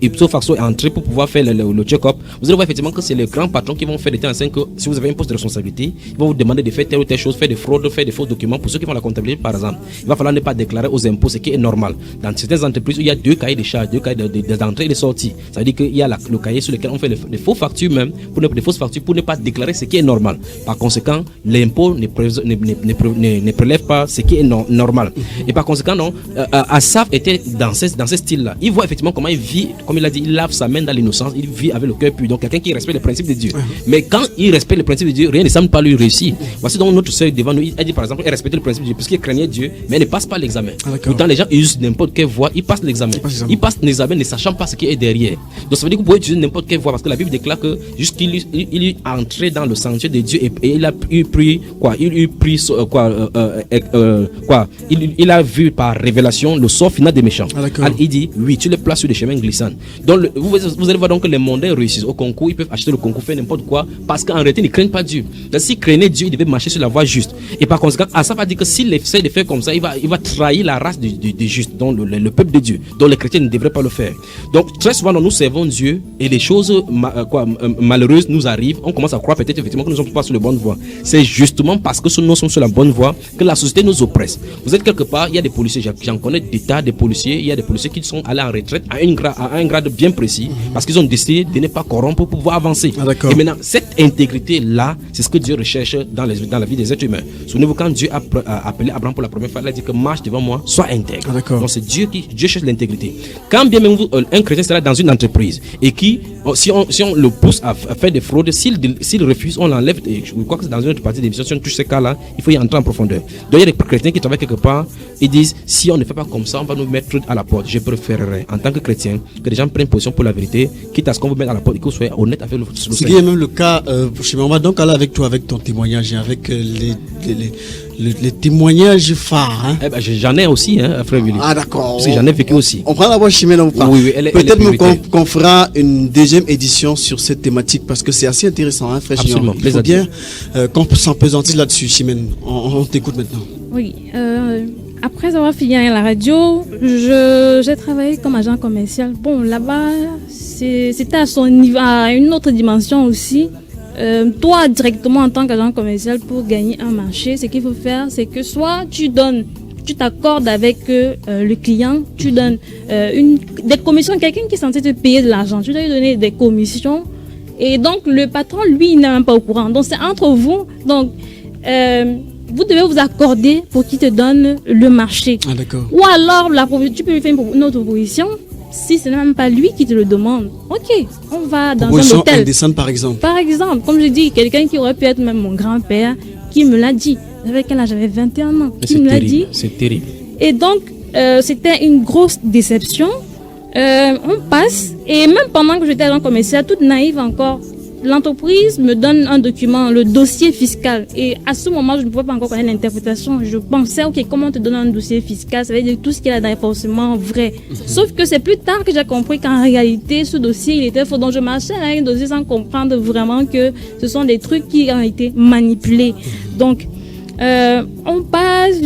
ipso facto est entré pour pouvoir faire le check-up. Vous allez voir effectivement que c'est les grands patrons qui vont faire des temps que si vous avez un poste de responsabilité, ils vont vous demander de faire telle ou telle chose, faire des fraudes, faire des faux documents. Pour ceux qui font la comptabilité, par exemple, il va falloir ne pas déclarer aux impôts, ce qui est normal. Dans certaines entreprises où il y a 2 cahiers de charges, 2 cahiers d'entrée et de sortie, ça veut dire qu'il y a le cahier sur lequel on fait des faux factures même, pour ne pas déclarer ce qui est normal. Par conséquent, l'impôt ne prélève pas ce qui est normal. Et par conséquent, non, Asaph était dans ce style-là. Il voit effectivement comment il vit, comme il a dit, il lave sa main dans l'innocence, il vit avec le cœur pur. Donc quelqu'un qui respecte les principes de Dieu. Mais quand il respecte les principes de Dieu, rien ne semble pas lui réussir. Voici donc notre sœur devant nous, elle dit par exemple, elle respectait le principe de Dieu, puisqu'il craignait Dieu, mais elle ne passe pas l'examen. Pourtant, les gens usent n'importe quelle voie, ils passent l'examen. Ils passent l'examen ne sachant pas ce qui est derrière. Donc ça veut dire que vous pouvez utiliser n'importe quelle voie, parce que la Bible déclare que jusqu'il est entré dans le sentier de Dieu et il a eu pris il a vu par révélation le sort final des méchants. Il dit, oui, tu les places sur des chemins glissants. Donc, vous allez voir donc que les mondains réussissent au concours, ils peuvent acheter le concours, faire n'importe quoi, parce qu'en réalité, ils ne craignent pas Dieu. Donc, s'ils craignaient Dieu, ils devaient marcher sur la voie juste. Et par conséquent, Asaph a dit que s'il essaie de faire comme ça, il va trahir la race des justes, donc le peuple de Dieu, dont les chrétiens ne devraient pas le faire. Donc, très souvent, nous servons Dieu et les choses malheureuses nous arrivent. On commence à croire peut-être effectivement que nous ne sommes pas sur la bonne voie. C'est justement parce que nous sommes sur la bonne voie que la société nous oppresse. Vous êtes quelque part, il y a des policiers, j'en connais des tas de policiers, il y a des policiers qui sont allés en retraite à un grade bien précis parce qu'ils ont décidé de ne pas corrompre pour pouvoir avancer. Et maintenant, cette intégrité-là, c'est ce que Dieu recherche dans la vie des êtres humains. Souvenez-vous, quand Dieu a appelé Abraham pour la première fois, il a dit que marche devant moi, sois intègre. Donc c'est Dieu cherche l'intégrité. Quand bien même un chrétien sera dans une entreprise et qui, si on le pousse à faire des fraudes, s'il refuse, on l'enlève. Je crois que c'est dans une autre partie de l'émission, si on touche ces cas-là, il faut y entrer en profondeur. Donc il y a des chrétiens qui travaillent quelque part, ils disent, si on ne fait pas comme ça, on va nous mettre à la porte. Je préférerais, en tant que chrétien, que les gens prennent position pour la vérité, quitte à ce qu'on vous mette à la porte et que vous soyez honnête avec le Seigneur. C'est même le cas, on va donc aller avec toi, avec ton témoignage et avec les témoignages phares. Hein. Eh ben, j'en ai aussi, hein, frère Willy. Ah d'accord. Parce que j'en ai vécu aussi. On prend la voix Chimène ou pas? Oui, peut-être qu'on fera une deuxième édition sur cette thématique parce que c'est assez intéressant, hein, frère Chimène. Il faut bien qu'on s'empesantisse là-dessus, Chimène. On t'écoute maintenant. Oui. Après avoir fini à la radio, j'ai travaillé comme agent commercial. Bon, là-bas, c'était à son niveau, à une autre dimension aussi. Toi, directement en tant qu'agent commercial, pour gagner un marché, ce qu'il faut faire, c'est que soit tu t'accordes avec le client, tu donnes des commissions, quelqu'un qui est censé te payer de l'argent, tu dois lui donner des commissions. Et donc, le patron, lui, il n'est même pas au courant. Donc, c'est entre vous. Donc, vous devez vous accorder pour qu'il te donne le marché. Ah, d'accord. Ou alors, tu peux lui faire une autre proposition. Si ce n'est même pas lui qui te le demande, ok, on va dans un hôtel. Indécente, par exemple. Par exemple, comme je dis, quelqu'un qui aurait pu être même mon grand-père, qui me l'a dit. Avec quel âge? J'avais 21 ans. Qui me l'a dit. C'est terrible. Et donc, c'était une grosse déception. On passe, et même pendant que j'étais agent commercial, toute naïve encore, l'entreprise me donne un document, le dossier fiscal. Et à ce moment, je ne pouvais pas encore connaître l'interprétation. Je pensais, ok, comment on te donne un dossier fiscal? Ça veut dire que tout ce qu'il y a là est forcément vrai. Sauf que c'est plus tard que j'ai compris qu'en réalité, ce dossier, il était faux. Donc je marchais avec un dossier sans comprendre vraiment que ce sont des trucs qui ont été manipulés. Donc, on passe.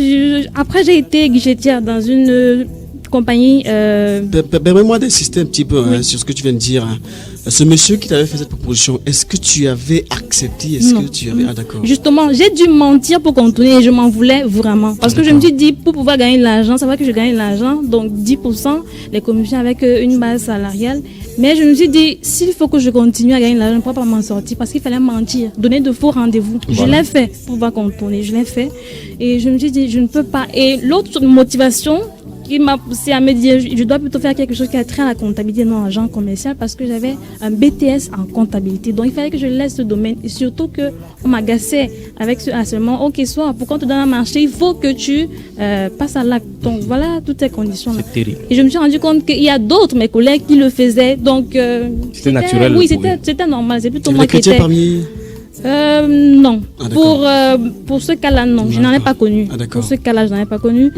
Après, j'ai été guichetière dans une compagnie. Permets-moi d'insister un petit peu sur ce que tu viens de dire. Hein. Ce monsieur qui t'avait fait cette proposition, est-ce que tu avais accepté? Est-ce que tu avais... Ah d'accord. Justement, j'ai dû mentir pour contourner et je m'en voulais vraiment. Parce que je me suis dit, pour pouvoir gagner de l'argent, ça va que je gagne de l'argent, donc 10%, les commissions avec une base salariale. Mais je me suis dit, s'il faut que je continue à gagner de l'argent, je ne pourrais pas m'en sortir parce qu'il fallait mentir, donner de faux rendez-vous. Voilà. Je l'ai fait pour pouvoir contourner, je l'ai fait. Et je me suis dit, je ne peux pas. Et l'autre motivation, qui m'a poussé à me dire je dois plutôt faire quelque chose qui a trait à la comptabilité, non agent commercial, parce que j'avais un BTS en comptabilité. Donc il fallait que je laisse ce domaine, et surtout qu'on m'agaçait avec ce harcèlement. Ok, soit pour qu'on te donne un marché, il faut que tu passes à l'acte. Donc voilà toutes ces conditions-là. C'est terrible. Et je me suis rendu compte qu'il y a d'autres mes collègues qui le faisaient. Donc c'était naturel. Oui, c'était normal. C'est plutôt Tu moi qui étais. parmi... Non. Pour ce cas-là, non. Je n'en ai pas connu. Pour ce cas-là, je n'en ai pas connu.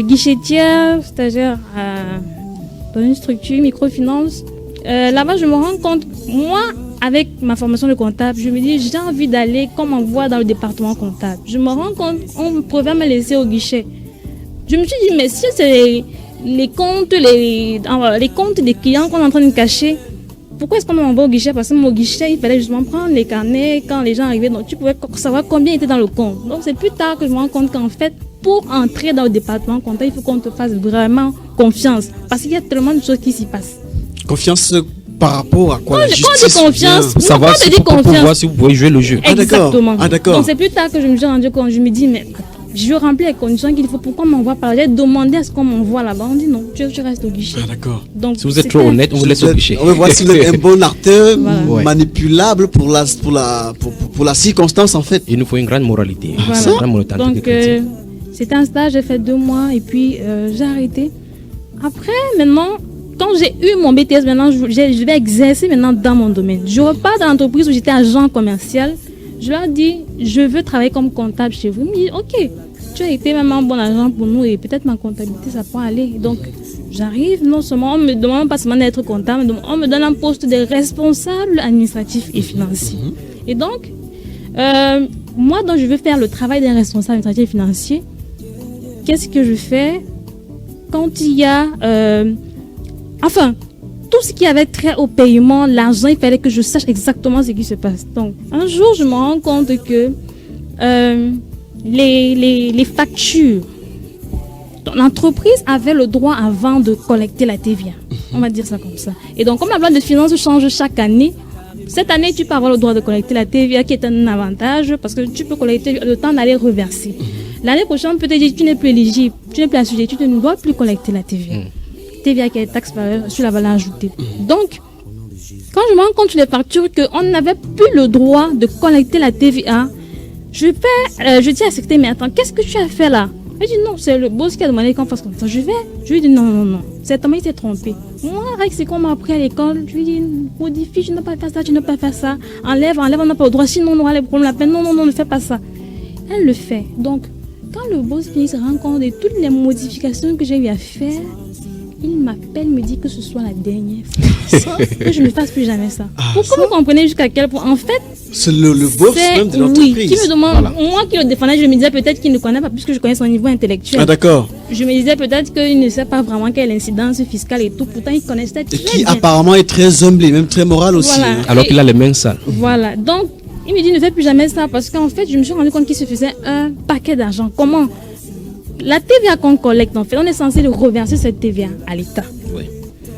Guichetière, stagiaire dans une structure microfinance. Là-bas, je me rends compte, moi, avec ma formation de comptable, je me dis, j'ai envie d'aller comme on voit dans le département comptable. Je me rends compte, on pouvait me laisser au guichet. Je me suis dit, mais si c'est les comptes des clients qu'on est en train de cacher, pourquoi est-ce qu'on m'envoie au guichet? Parce que mon guichet, il fallait justement prendre les carnets quand les gens arrivaient. Donc, tu pouvais savoir combien était dans le compte. Donc, c'est plus tard que je me rends compte qu'en fait, pour entrer dans le département comptable, il faut qu'on te fasse vraiment confiance. Parce qu'il y a tellement de choses qui s'y passent. Confiance par rapport à quoi? Quand je dis confiance, pour savoir si vous pouvez jouer le jeu. Exactement. Ah, d'accord. Donc, c'est plus tard que je me suis rendu compte. Je me dis, mais je remplis les conditions qu'il faut. Pourquoi on m'envoie par là? J'ai demandé à ce qu'on m'envoie là-bas. On dit non, tu restes au guichet. Ah, d'accord. Donc, si vous êtes trop honnête, on vous laisse au guichet. On va voir si vous êtes un bon acteur manipulable pour la circonstance, en fait. Il nous faut une grande moralité. Voilà. Une grande moralité. Donc, c'était un stage, j'ai fait 2 mois et puis j'ai arrêté. Après, maintenant, quand j'ai eu mon BTS, maintenant, je vais exercer maintenant dans mon domaine. Je repars dans l'entreprise où j'étais agent commercial. Je leur dis, je veux travailler comme comptable chez vous. Ils me disent, ok, tu as été même un bon agent pour nous et peut-être ma comptabilité, ça peut aller. Donc, j'arrive, non seulement, on me demande pas seulement d'être comptable, on me donne un poste de responsable administratif et financier. Et donc, moi, donc, je veux faire le travail d'un responsable administratif et financier. Qu'est-ce que je fais quand il y a... tout ce qui avait trait au paiement, l'argent, il fallait que je sache exactement ce qui se passe. Donc, un jour, je me rends compte que les factures, l'entreprise avait le droit avant de collecter la TVA. On va dire ça comme ça. Et donc, comme la loi de finances change chaque année, cette année, tu peux avoir le droit de collecter la TVA, qui est un avantage, parce que tu peux collecter le temps d'aller reverser. L'année prochaine, peut-être, tu n'es plus éligible, tu n'es plus assujetti, tu ne dois plus collecter la TVA. TVA qui est taxe sur la valeur ajoutée. Donc, quand je me rends compte sur les factures qu'on n'avait plus le droit de collecter la TVA, je dis à secrétaire, mais attends, qu'est-ce que tu as fait là? Elle dit non, c'est le boss qui a demandé qu'on fasse comme ça. Je lui dis non. Certainement, il s'est trompé. Moi, avec ce qu'on m'a appris à l'école, je lui dis modifie, tu n'as pas fait ça, tu n'as pas fait ça. Enlève, on n'a pas le droit, sinon on aura les problèmes. La peine, non, ne fais pas ça. Elle le fait. Donc, quand le boss se rend compte de toutes les modifications que j'ai eu à faire, il m'appelle, me dit que ce soit la dernière fois, que je ne fasse plus jamais ça. Pourquoi vous comprenez jusqu'à quel point? En fait, c'est le boss même de l'entreprise. Oui, qui me demande, moi qui le défendais, je me disais peut-être qu'il ne connaît pas, puisque je connais son niveau intellectuel. Ah, d'accord. Je me disais peut-être qu'il ne sait pas vraiment quelle incidence fiscale et tout, pourtant il connaissait très bien. Et qui apparemment est très humble et même très moral aussi. Voilà. Alors qu'il a les mains sales. Voilà, donc il me dit ne fais plus jamais ça, parce qu'en fait, je me suis rendu compte qu'il se faisait un paquet d'argent. Comment? La TVA qu'on collecte, en fait, on est censé le reverser cette TVA à l'État. Oui.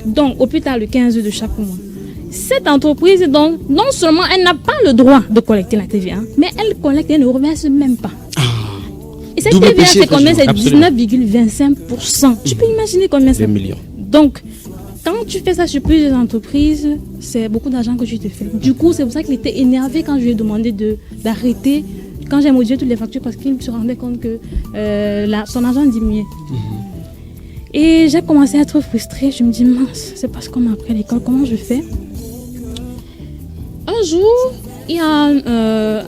Donc, au plus tard, le 15 de chaque mois. Cette entreprise, donc, non seulement elle n'a pas le droit de collecter la TVA, mais elle collecte et ne reverse même pas. Et cette TVA, c'est combien? C'est 19,25%. Tu peux imaginer combien c'est? 2 millions. Donc, quand tu fais ça sur plusieurs entreprises, c'est beaucoup d'argent que tu te fais. Du coup, c'est pour ça qu'il était énervé quand je lui ai demandé d'arrêter. Quand j'ai modifié toutes les factures, parce qu'il se rendait compte que son argent diminuait. Et j'ai commencé à être frustrée. Je me dis, mince, c'est parce qu'on m'a appris à l'école, comment je fais? Un jour, il y a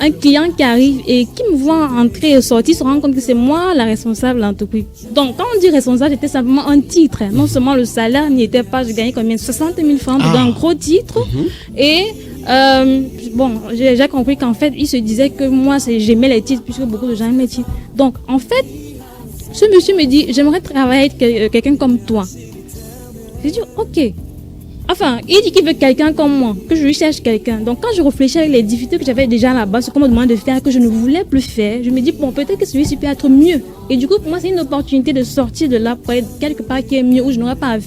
un client qui arrive et qui me voit entrer et sortir, se rend compte que c'est moi la responsable de l'entreprise. Donc, quand on dit responsable, c'était simplement un titre. Non seulement le salaire n'y était pas, je gagnais combien? 60 000 francs pour un gros titre. Et j'ai compris qu'en fait, il se disait que moi, j'aimais les titres, puisque beaucoup de gens aiment les titres. Donc, en fait, ce monsieur me dit, j'aimerais travailler avec quelqu'un comme toi. J'ai dit, ok. Enfin, il dit qu'il veut quelqu'un comme moi, que je lui cherche quelqu'un. Donc, quand je réfléchis avec les difficultés que j'avais déjà là-bas, ce qu'on me demande de faire, que je ne voulais plus faire, je me dis, bon, peut-être que celui-ci peut être mieux. Et du coup, pour moi, c'est une opportunité de sortir de là pour être quelque part qui est mieux, où je n'aurais pas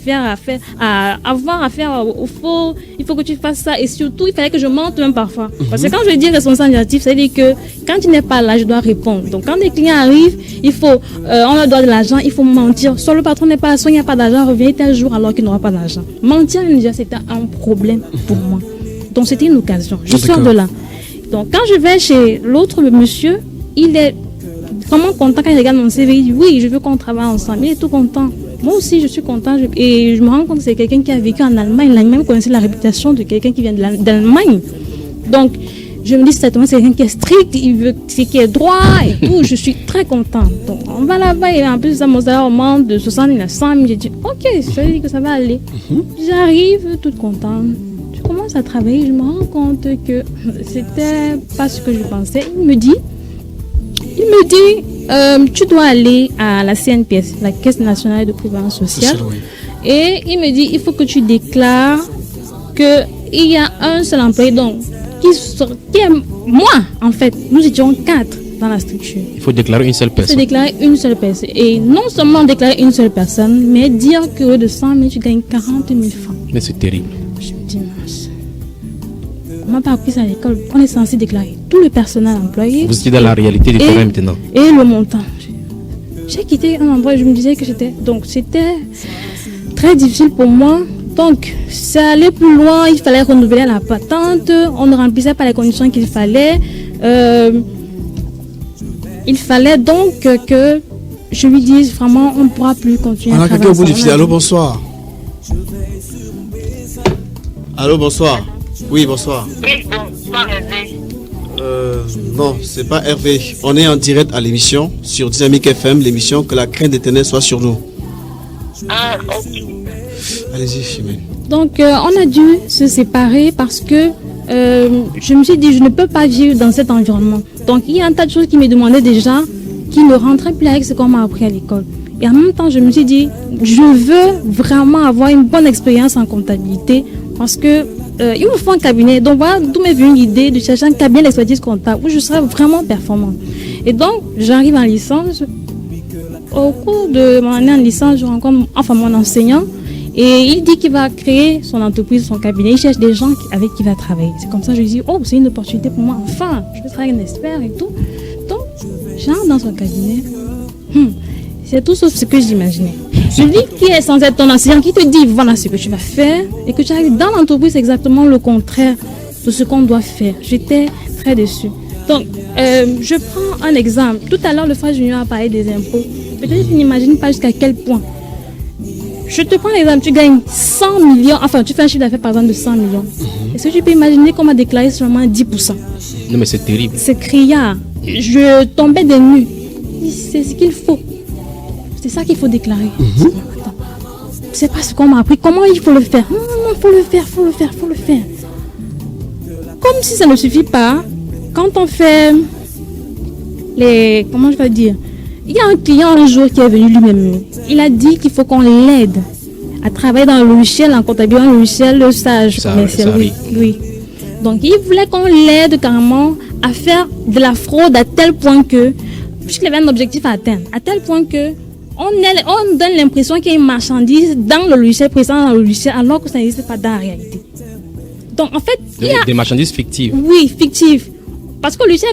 avoir à faire au faux. Il faut que tu fasses ça. Et surtout, il fallait que je mente même parfois. Parce que quand je dis responsable directif, ça veut dire que quand tu n'es pas là, je dois répondre. Donc, quand des clients arrivent, on leur doit de l'argent, il faut mentir. Soit le patron n'est pas là, soit il n'y a pas d'argent, revient tel jour alors qu'il n'aura pas d'argent. Mentir, déjà, c'était un problème pour moi. Donc, c'était une occasion. Je sors de là. Donc, quand je vais chez l'autre monsieur, il est vraiment content quand il regarde mon CV. Il dit, oui, je veux qu'on travaille ensemble. Il est tout content. Moi aussi, je suis content. Et je me rends compte que c'est quelqu'un qui a vécu en Allemagne. Il a même connaissé la réputation de quelqu'un qui vient d'Allemagne. Donc, je me dis, certainement, c'est quelqu'un qui est strict, il veut qui est droit et tout. Je suis très contente. Donc, on va là-bas et en plus, mon salaire augmente de 60 000 à 100 000. J'ai dit, ok, ça veut dire que ça va aller. J'arrive toute contente. Je commence à travailler. Je me rends compte que c'était pas ce que je pensais. Il me dit, tu dois aller à la CNPS, la Caisse nationale de prévoyance sociale. Et il me dit, il faut que tu déclares qu'il y a un seul employé. Donc, qui est moi, en fait. Nous étions 4 dans la structure. Il faut déclarer une seule personne. Il faut déclarer une seule personne. Et non seulement déclarer une seule personne, mais dire que de 100 000, tu gagnes 40 000 francs. Mais c'est terrible. Je me dis, mince. On m'a pas appris ça à l'école. On est censé déclarer tout le personnel employé. Vous étiez dans la réalité du terrain maintenant. Et le montant. J'ai quitté un endroit où je me disais que c'était très difficile pour moi. Donc, ça allait plus loin, il fallait renouveler la patente, on ne remplissait pas les conditions qu'il fallait. Il fallait donc que je lui dise vraiment, on ne pourra plus continuer à travailler. On a quelqu'un au bout du fil. Allô, bonsoir. Allô, bonsoir. Oui, bonsoir. Oui, bonsoir, Hervé. Non, c'est pas Hervé. On est en direct à l'émission sur Dynamique FM, l'émission Que la crainte d'éternel soit sur nous. Ah, ok. Allez-y, Chimène. Donc, on a dû se séparer parce que je me suis dit, je ne peux pas vivre dans cet environnement. Donc, il y a un tas de choses qui me demandaient déjà, qui ne rentraient plus avec ce qu'on m'a appris à l'école. Et en même temps, je me suis dit, je veux vraiment avoir une bonne expérience en comptabilité parce que il me faut un cabinet. Donc, voilà d'où m'est venue l'idée de chercher un cabinet d'expertise comptable où je serais vraiment performante. Et donc, j'arrive en licence. Au cours de mon année en licence, je rencontre mon enseignant. Et il dit qu'il va créer son entreprise, son cabinet. Il cherche des gens avec qui il va travailler. C'est comme ça que je lui dis, oh, c'est une opportunité pour moi. Enfin, je peux travailler avec un expert et tout. Donc, j'entre dans son cabinet. C'est tout sauf ce que j'imaginais. Celui qui est censé être ton enseignant, qui te dit, voilà ce que tu vas faire. Et que tu arrives dans l'entreprise, c'est exactement le contraire de ce qu'on doit faire. J'étais très déçue. Donc, je prends un exemple. Tout à l'heure, le frère Junior a parlé des impôts. Peut-être que tu n'imagines pas jusqu'à quel point. Je te prends l'exemple, tu gagnes 100 millions, enfin tu fais un chiffre d'affaires par exemple de 100 millions. Est-ce que tu peux imaginer qu'on m'a déclaré seulement 10%? Non mais c'est terrible. C'est criard. Je tombais des nues. C'est ce qu'il faut. C'est ça qu'il faut déclarer. Attends. C'est pas ce qu'on m'a appris. Comment il faut le faire? Non, faut le faire. Comme si ça ne suffit pas, quand on fait comment je vais dire? Il y a un client un jour qui est venu lui-même. Il a dit qu'il faut qu'on l'aide à travailler dans le logiciel, en comptabilité, un logiciel sage commercial. Oui. Donc, il voulait qu'on l'aide carrément à faire de la fraude à tel point que, puisqu'il avait un objectif à atteindre, à tel point que on donne l'impression qu'il y a une marchandise dans le logiciel, présent dans le logiciel, alors que ça n'existe pas dans la réalité. Donc, en fait, il y a des marchandises fictives. Oui, fictives. Parce que le logiciel,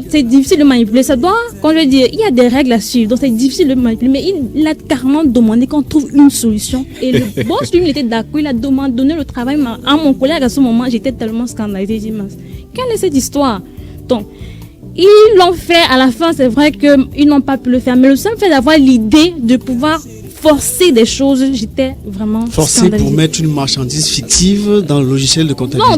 c'est difficile de manipuler. Ça doit, quand je veux dire, il y a des règles à suivre, donc c'est difficile de manipuler. Mais il a carrément demandé qu'on trouve une solution. Et le boss, lui, il était d'accord. Il a donné le travail à mon collègue à ce moment. J'étais tellement scandalisée. J'ai dit, mince, quelle est cette histoire? Donc, ils l'ont fait. À la fin, c'est vrai qu'ils n'ont pas pu le faire. Mais le seul fait d'avoir l'idée de pouvoir forcer des choses, j'étais vraiment forcé pour mettre une marchandise fictive dans le logiciel de comptabilité. Non,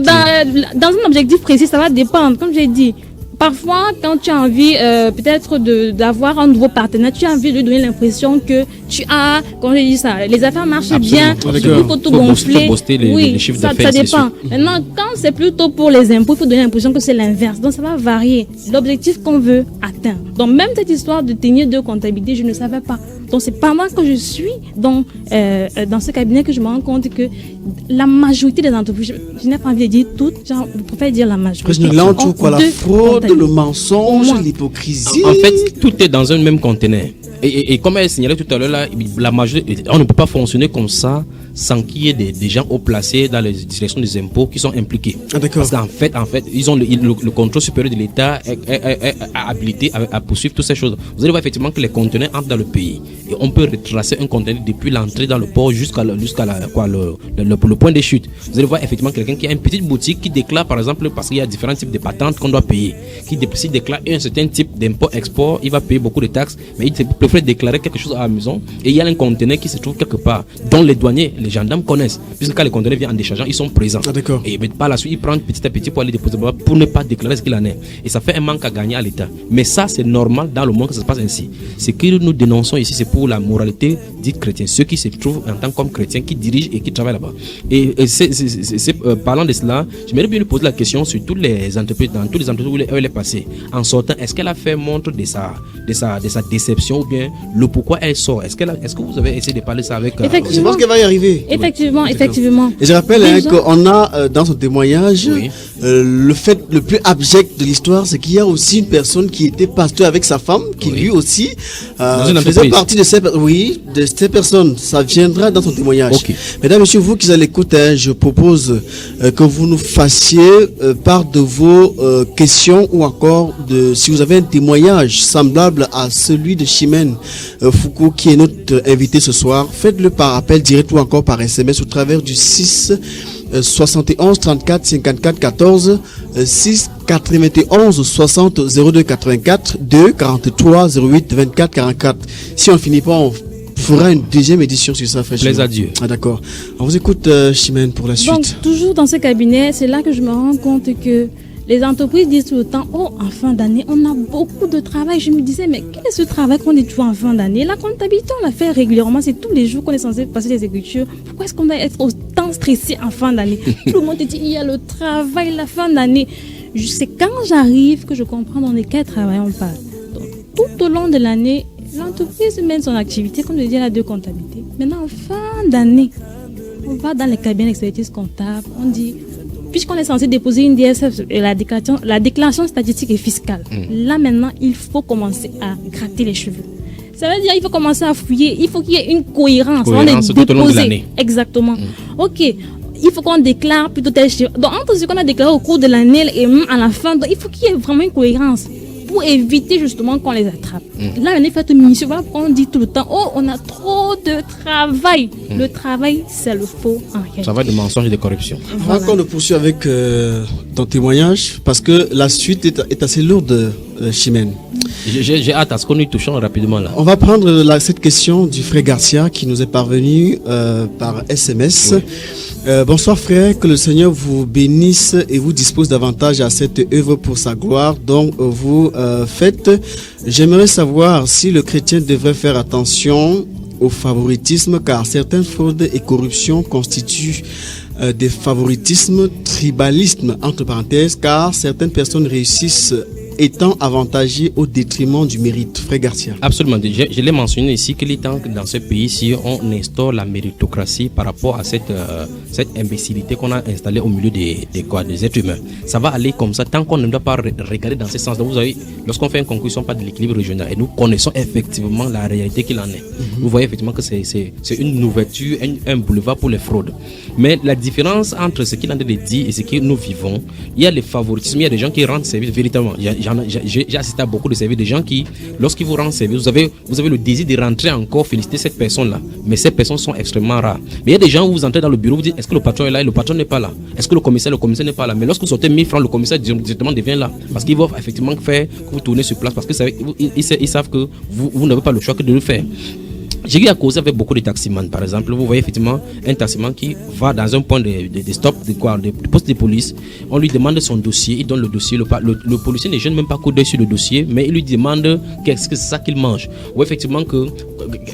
dans un objectif précis, ça va dépendre. Comme j'ai dit, parfois, quand tu as envie peut-être d'avoir un nouveau partenaire, tu as envie de lui donner l'impression que tu as, comme j'ai dit ça, les affaires marchent bien, il faut tout gonfler. Les chiffres ça dépend. Maintenant, quand c'est plutôt pour les impôts, il faut donner l'impression que c'est l'inverse. Donc, ça va varier l'objectif qu'on veut atteindre. Donc, même cette histoire de tenir de comptabilité, je ne savais pas. Donc c'est pendant que je suis dans ce cabinet que je me rends compte que la majorité des entreprises, je n'ai pas envie de dire toutes, je préfère dire la majorité. Là on trouve quoi? La fraude, le mensonge, l'hypocrisie. En fait, tout est dans un même conteneur. Et comme elle signalait tout à l'heure, là, la majorité, on ne peut pas fonctionner comme ça sans qu'il y ait des gens haut placés dans les directions des impôts qui sont impliqués. Ah, d'accord. Parce qu'en fait, ils ont le contrôle supérieur de l'État est habilité à poursuivre toutes ces choses. Vous allez voir effectivement que les conteneurs entrent dans le pays. Et on peut retracer un conteneur depuis l'entrée dans le port jusqu'à le point des chutes. Vous allez voir effectivement quelqu'un qui a une petite boutique qui déclare par exemple, parce qu'il y a différents types de patentes qu'on doit payer, s'il déclare un certain type d'impôt-export, il va payer beaucoup de taxes, mais il préfère déclarer quelque chose à la maison et il y a un conteneur qui se trouve quelque part, dont les douaniers, les gendarmes connaissent, puisque quand les conteneurs viennent en déchargeant, ils sont présents. Ah, d'accord. Et par la suite, ils prennent petit à petit pour aller déposer pour ne pas déclarer ce qu'il en est. Et ça fait un manque à gagner à l'État. Mais ça, c'est normal dans le monde que ça se passe ainsi. Ce que nous dénonçons ici, c'est pour la moralité dite chrétienne, ceux qui se trouvent en tant que chrétiens, qui dirigent et qui travaillent là-bas. Et parlant de cela, j'aimerais bien lui poser la question sur toutes les entreprises, dans toutes les entreprises où elle est passée. En sortant, est-ce qu'elle a fait montre de sa déception ou bien le pourquoi elle sort? Est-ce que vous avez essayé de parler ça avec Je pense qu'elle va y arriver. Effectivement. Et je rappelle qu'on a dans son témoignage le fait le plus abject de l'histoire, c'est qu'il y a aussi une personne qui était pasteur avec sa femme, qui lui aussi faisait partie de ces personnes. Ça viendra dans son témoignage. Okay. Mesdames, messieurs, vous qui allez l'écouter, je propose que vous nous fassiez part de vos questions ou encore si vous avez un témoignage semblable à celui de Chimène Foucault qui est notre invité ce soir. Faites-le par appel direct ou encore par SMS au travers du 6 71 34 54 14 6 91 60 02 84 2 43 08 24 44. Si on ne finit pas, on fera une deuxième édition sur ça. Plaise à Dieu. Ah, d'accord. On vous écoute, Chimène, pour la suite. Donc, toujours dans ce cabinet, c'est là que je me rends compte que les entreprises disent tout le temps, en fin d'année, on a beaucoup de travail. Je me disais, mais quel est ce travail qu'on est toujours en fin d'année? La comptabilité, on la fait régulièrement. C'est tous les jours qu'on est censé passer les écritures. Pourquoi est-ce qu'on doit être autant stressé en fin d'année? Tout le monde te dit, il y a le travail, la fin d'année. C'est quand j'arrive que je comprends dans quel travail on parle. Donc, tout au long de l'année, l'entreprise mène son activité, comme je dis, elle a deux comptabilités. Maintenant, en fin d'année, on va dans les cabinets d'expertise comptable, on dit, puisqu'on est censé déposer une DSF, la déclaration statistique et fiscale, là maintenant, il faut commencer à gratter les cheveux. Ça veut dire qu'il faut commencer à fouiller, il faut qu'il y ait une cohérence. On est tout au long de l'année. Exactement. Ok, il faut qu'on déclare plutôt tel chiffre. Donc, entre ce qu'on a déclaré au cours de l'année et à la fin, donc, il faut qu'il y ait vraiment une cohérence pour éviter justement qu'on les attrape. Là, on est fait minutieux. Voilà pourquoi on dit tout le temps, on a trop de travail. Le travail, c'est le faux en réalité. Travail de mensonge et de corruption. Voilà. On poursuit avec ton témoignage, parce que la suite est assez lourde, Chimène. J'ai hâte à ce qu'on nous touche rapidement là. On va prendre cette question du frère Garcia qui nous est parvenu par SMS. Oui. Bonsoir frère, que le Seigneur vous bénisse et vous dispose davantage à cette œuvre pour sa gloire dont vous faites. J'aimerais savoir si le chrétien devrait faire attention au favoritisme, car certaines fraudes et corruptions constituent des favoritismes, tribalisme entre parenthèses, car certaines personnes réussissent étant avantagées au détriment du mérite. Frère Garcia. Absolument. Je l'ai mentionné ici qu'il est temps que dans ce pays-ci, on instaure la méritocratie par rapport à cette imbécilité qu'on a installée au milieu des êtres humains. Ça va aller comme ça tant qu'on ne doit pas regarder dans ce sens-là. Vous savez, lorsqu'on fait une conclusion pas de l'équilibre régional et nous connaissons effectivement la réalité qu'il en est, vous voyez effectivement que c'est une ouverture, un boulevard pour les fraudes. Mais la différence entre ce qu'il en est de dire et ce que nous vivons, il y a les favoritismes, il y a des gens qui rendent service véritablement. J'ai assisté à beaucoup de services de gens qui, lorsqu'ils vous rendent service, vous avez le désir de rentrer encore, féliciter cette personne-là. Mais ces personnes sont extrêmement rares. Mais il y a des gens où vous entrez dans le bureau, vous dites, est-ce que le patron est là et le patron n'est pas là? Est-ce que le commissaire n'est pas là? Mais lorsque vous sortez 1000 francs, le commissaire directement devient là. Parce qu'il va effectivement faire que vous tournez sur place, parce qu'ils savent que vous n'avez pas le choix que de le faire. J'ai eu à causer avec beaucoup de taximans. Par exemple, vous voyez effectivement un taximan qui va dans un point de stop, de poste de police. On lui demande son dossier, il donne le dossier. Le policier ne gêne même pas coup d'œil sur le dossier, mais il lui demande qu'est-ce que c'est ça qu'il mange. Ou effectivement que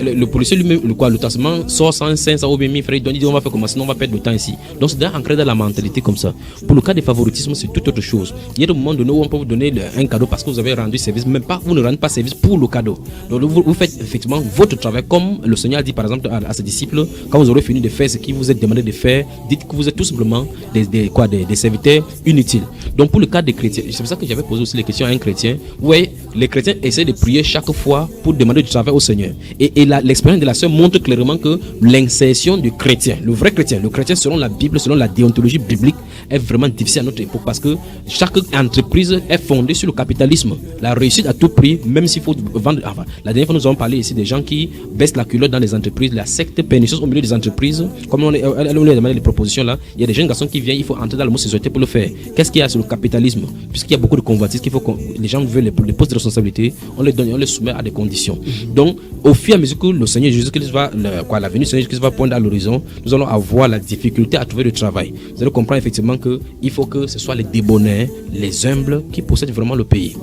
le policier lui-même, le taximan sort 500 ou bien 1000 francs, il dit on va faire comment, sinon on va perdre le temps ici. Donc c'est ancré dans la mentalité comme ça. Pour le cas des favoritismes, c'est toute autre chose. Il y a des moments donné où on peut vous donner un cadeau parce que vous avez rendu service, même pas, vous ne rendez pas service pour le cadeau. Donc vous faites effectivement votre travail comme le Seigneur a dit par exemple à ses disciples, quand vous aurez fini de faire ce qui vous est demandé de faire, dites que vous êtes tout simplement des serviteurs inutiles. Donc pour le cas des chrétiens, c'est pour ça que j'avais posé aussi les questions à un chrétien. Vous voyez, les chrétiens essaient de prier chaque fois pour demander du travail au Seigneur. Et l'expérience de la sœur montre clairement que l'insertion du chrétien, le vrai chrétien, le chrétien selon la Bible, selon la déontologie biblique, est vraiment difficile à notre époque parce que chaque entreprise est fondée sur le capitalisme. La réussite à tout prix, même s'il faut vendre. Enfin, la dernière fois nous avons parlé ici des gens qui baissent la culotte dans les entreprises, la secte pernicieuse au milieu des entreprises. Comme on lui a demandé les propositions là, il y a des jeunes garçons qui viennent, il faut entrer dans le mot société pour le faire. Qu'est-ce qu'il y a sur le capitalisme? Puisqu'il y a beaucoup de convoitises qu'il faut que les gens veulent les postes de responsabilité, on les donne, on les soumet à des conditions. Donc, au fur et à mesure que le Seigneur Jésus-Christ va, la venue du Seigneur Jésus-Christ va poindre à l'horizon, nous allons avoir la difficulté à trouver du travail. Vous allez comprendre effectivement que il faut que ce soit les débonnaires, les humbles qui possèdent vraiment le pays.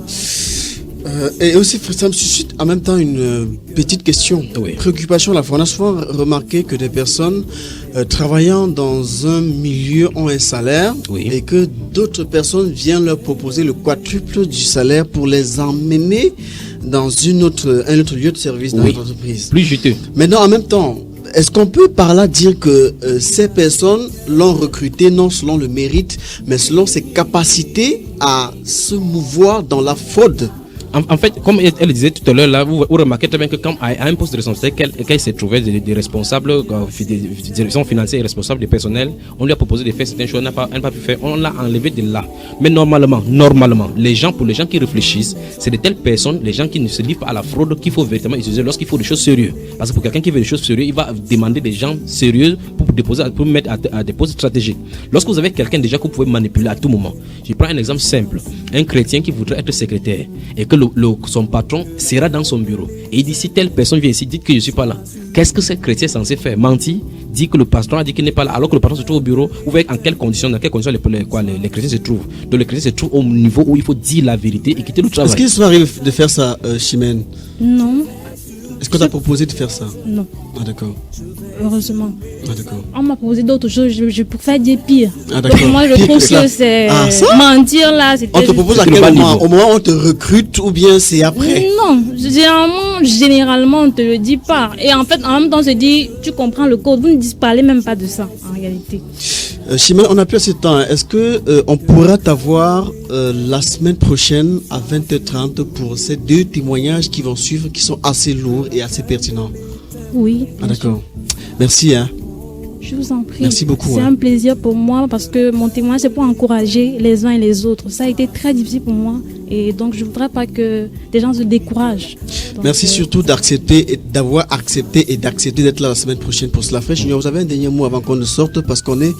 Et aussi, ça me suscite en même temps une petite question. Oui. Préoccupation, on a souvent remarqué que des personnes travaillant dans un milieu ont un salaire, oui, et que d'autres personnes viennent leur proposer le quadruple du salaire pour les emmener dans un autre lieu de service dans, oui, notre entreprise. Plus juteux. Maintenant, en même temps, est-ce qu'on peut par là dire que ces personnes l'ont recruté non selon le mérite, mais selon ses capacités à se mouvoir dans la fraude? En fait, comme elle disait tout à l'heure, là, vous remarquez très bien que quand à un poste de responsabilité, qu'elle s'est trouvée des responsables des directions financières et responsables du personnel, on lui a proposé de faire certaines choses, elle n'a pas pu faire, on l'a enlevé de là. Mais normalement, pour les gens qui réfléchissent, c'est de telles personnes, les gens qui ne se livrent pas à la fraude, qu'il faut véritablement utiliser lorsqu'il faut des choses sérieuses. Parce que pour quelqu'un qui veut des choses sérieuses, il va demander des gens sérieux pour mettre à des postes stratégiques. Lorsque vous avez quelqu'un déjà que vous pouvez manipuler à tout moment, je prends un exemple simple, un chrétien qui voudrait être secrétaire et que son patron sera dans son bureau et il dit si telle personne vient ici, dites que je ne suis pas là. Qu'est-ce que ce chrétien est censé faire? Mentir? Dit que le patron a dit qu'il n'est pas là alors que le patron se trouve au bureau? Vous voyez dans quelles conditions les chrétiens se trouvent. Donc les chrétiens se trouvent au niveau où il faut dire la vérité et quitter le travail. Est-ce qu'il soit arrivé de faire ça, Chimène? Non. Est-ce qu'on t'a proposé de faire ça? Non. Ah d'accord. Heureusement. Ah d'accord. On m'a proposé d'autres choses, je pourrais dire pire. Ah d'accord. Donc moi je trouve que c'est mentir là. On te propose à quel moment? Au moment où on te recrute ou bien c'est après? Non, généralement on te le dit pas. Et en fait en même temps on se dit tu comprends le code, vous ne parlez même pas de ça en réalité. Chimène, on n'a plus assez de temps. Est-ce que on pourra t'avoir la semaine prochaine à 20h30 pour ces deux témoignages qui vont suivre, qui sont assez lourds et assez pertinents? Oui. Ah d'accord. Merci. Je vous en prie. Merci beaucoup. C'est un plaisir pour moi parce que mon témoignage c'est pour encourager les uns et les autres. Ça a été très difficile pour moi et donc je ne voudrais pas que des gens se découragent. Donc, merci surtout d'avoir accepté d'être là la semaine prochaine pour cela. Frère Junior, vous avez un dernier mot avant qu'on ne sorte parce qu'on est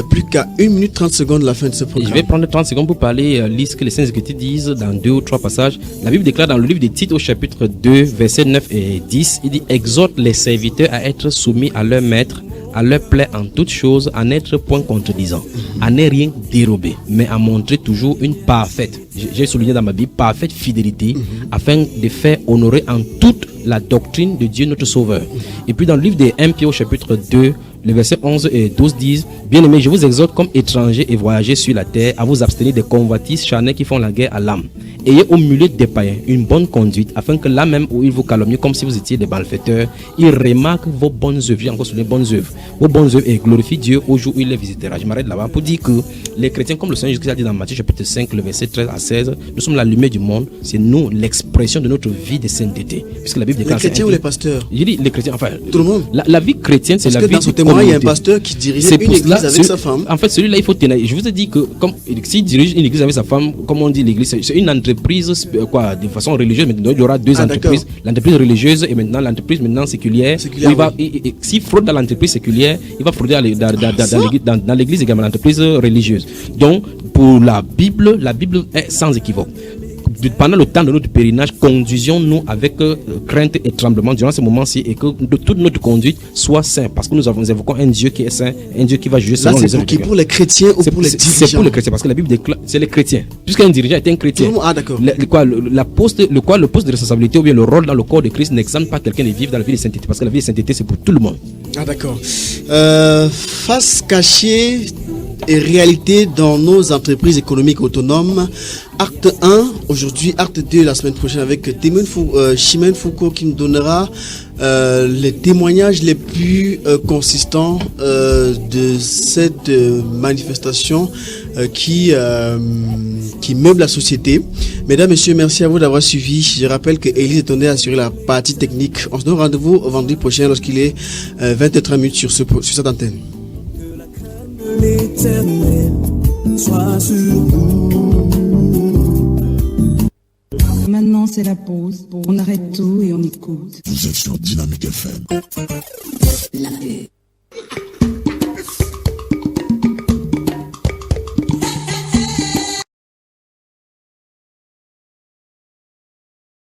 plus qu'à 1 minute 30 secondes de la fin de ce programme. Je vais prendre 30 secondes pour parler, lire ce que les Saintes Écritures disent dans 2 ou 3 passages. La Bible déclare dans le livre des Tites au chapitre 2, versets 9 et 10, il dit « Exhorte les serviteurs à être soumis à leur maître, à leur plaît en toutes choses, à n'être point contredisant, à ne rien dérober, mais à montrer toujours une parfaite, j'ai souligné dans ma Bible, parfaite fidélité, afin de faire honorer en toute la doctrine de Dieu notre Sauveur. » Et puis dans le livre des 1 Pierre au chapitre 2, les versets 11 et 12 disent « Bien-aimés, je vous exhorte comme étrangers et voyageurs sur la terre à vous abstenir des convoitises charnelles qui font la guerre à l'âme. Ayez au milieu des païens une bonne conduite, afin que là même où ils vous calomnient comme si vous étiez des malfaiteurs, ils remarquent vos bonnes œuvres. J'ai encore sur les bonnes œuvres. Vos bonnes œuvres et glorifient Dieu au jour où il les visitera. » Je m'arrête là-bas pour dire que les chrétiens, comme le Seigneur Jésus a dit dans Matthieu chapitre 5, le verset 13 à 16, nous sommes la lumière du monde. C'est nous l'expression de notre vie de sainteté. Puisque la Bible déclare. Les chrétiens ou les pasteurs? Je dis les chrétiens, enfin. Tout le monde. La vie chrétienne, c'est la vie. Dans ce témoin, il y a un pasteur qui dirigeait une église avec sa femme. En fait, celui-là, il faut tenir. Je vous ai dit que comme s'il dirige une église avec sa femme, comme on dit l'église, c'est une entreprise de façon religieuse. Maintenant, il y aura deux entreprises. L'entreprise religieuse et maintenant l'entreprise séculière. S'il fraude dans l'entreprise séculière, il va frauder dans l'église également, l'entreprise religieuse. Donc, pour la Bible est sans équivoque. pendant le temps de notre pèlerinage, conduisons-nous avec crainte et tremblement durant ce moment-ci, et que toute notre conduite soit sainte, parce que nous évoquons un Dieu qui est saint, un Dieu qui va juger selon les œuvres. C'est pour les chrétiens ou pour les dirigeants? C'est pour les chrétiens, parce que la Bible déclare, c'est les chrétiens. Puisqu'un dirigeant est un chrétien. Ah, d'accord. Le poste de responsabilité ou bien le rôle dans le corps de Christ n'examine pas quelqu'un de vivre dans la vie de sainteté, parce que la vie de sainteté, c'est pour tout le monde. Ah, d'accord. Face cachée et réalité dans nos entreprises économiques autonomes. Acte 1, aujourd'hui, acte 2 la semaine prochaine avec Chimène Foucault qui nous donnera les témoignages les plus consistants de cette manifestation qui meuble la société. Mesdames, Messieurs, merci à vous d'avoir suivi. Je rappelle que Élise est tournée à assurer la partie technique. On se donne rendez-vous vendredi prochain lorsqu'il est 20h30 sur cette antenne. L'Éternel soit sur vous. Maintenant, c'est la pause. On arrête tout et on écoute. Vous êtes sur Dynamique FM. La paix.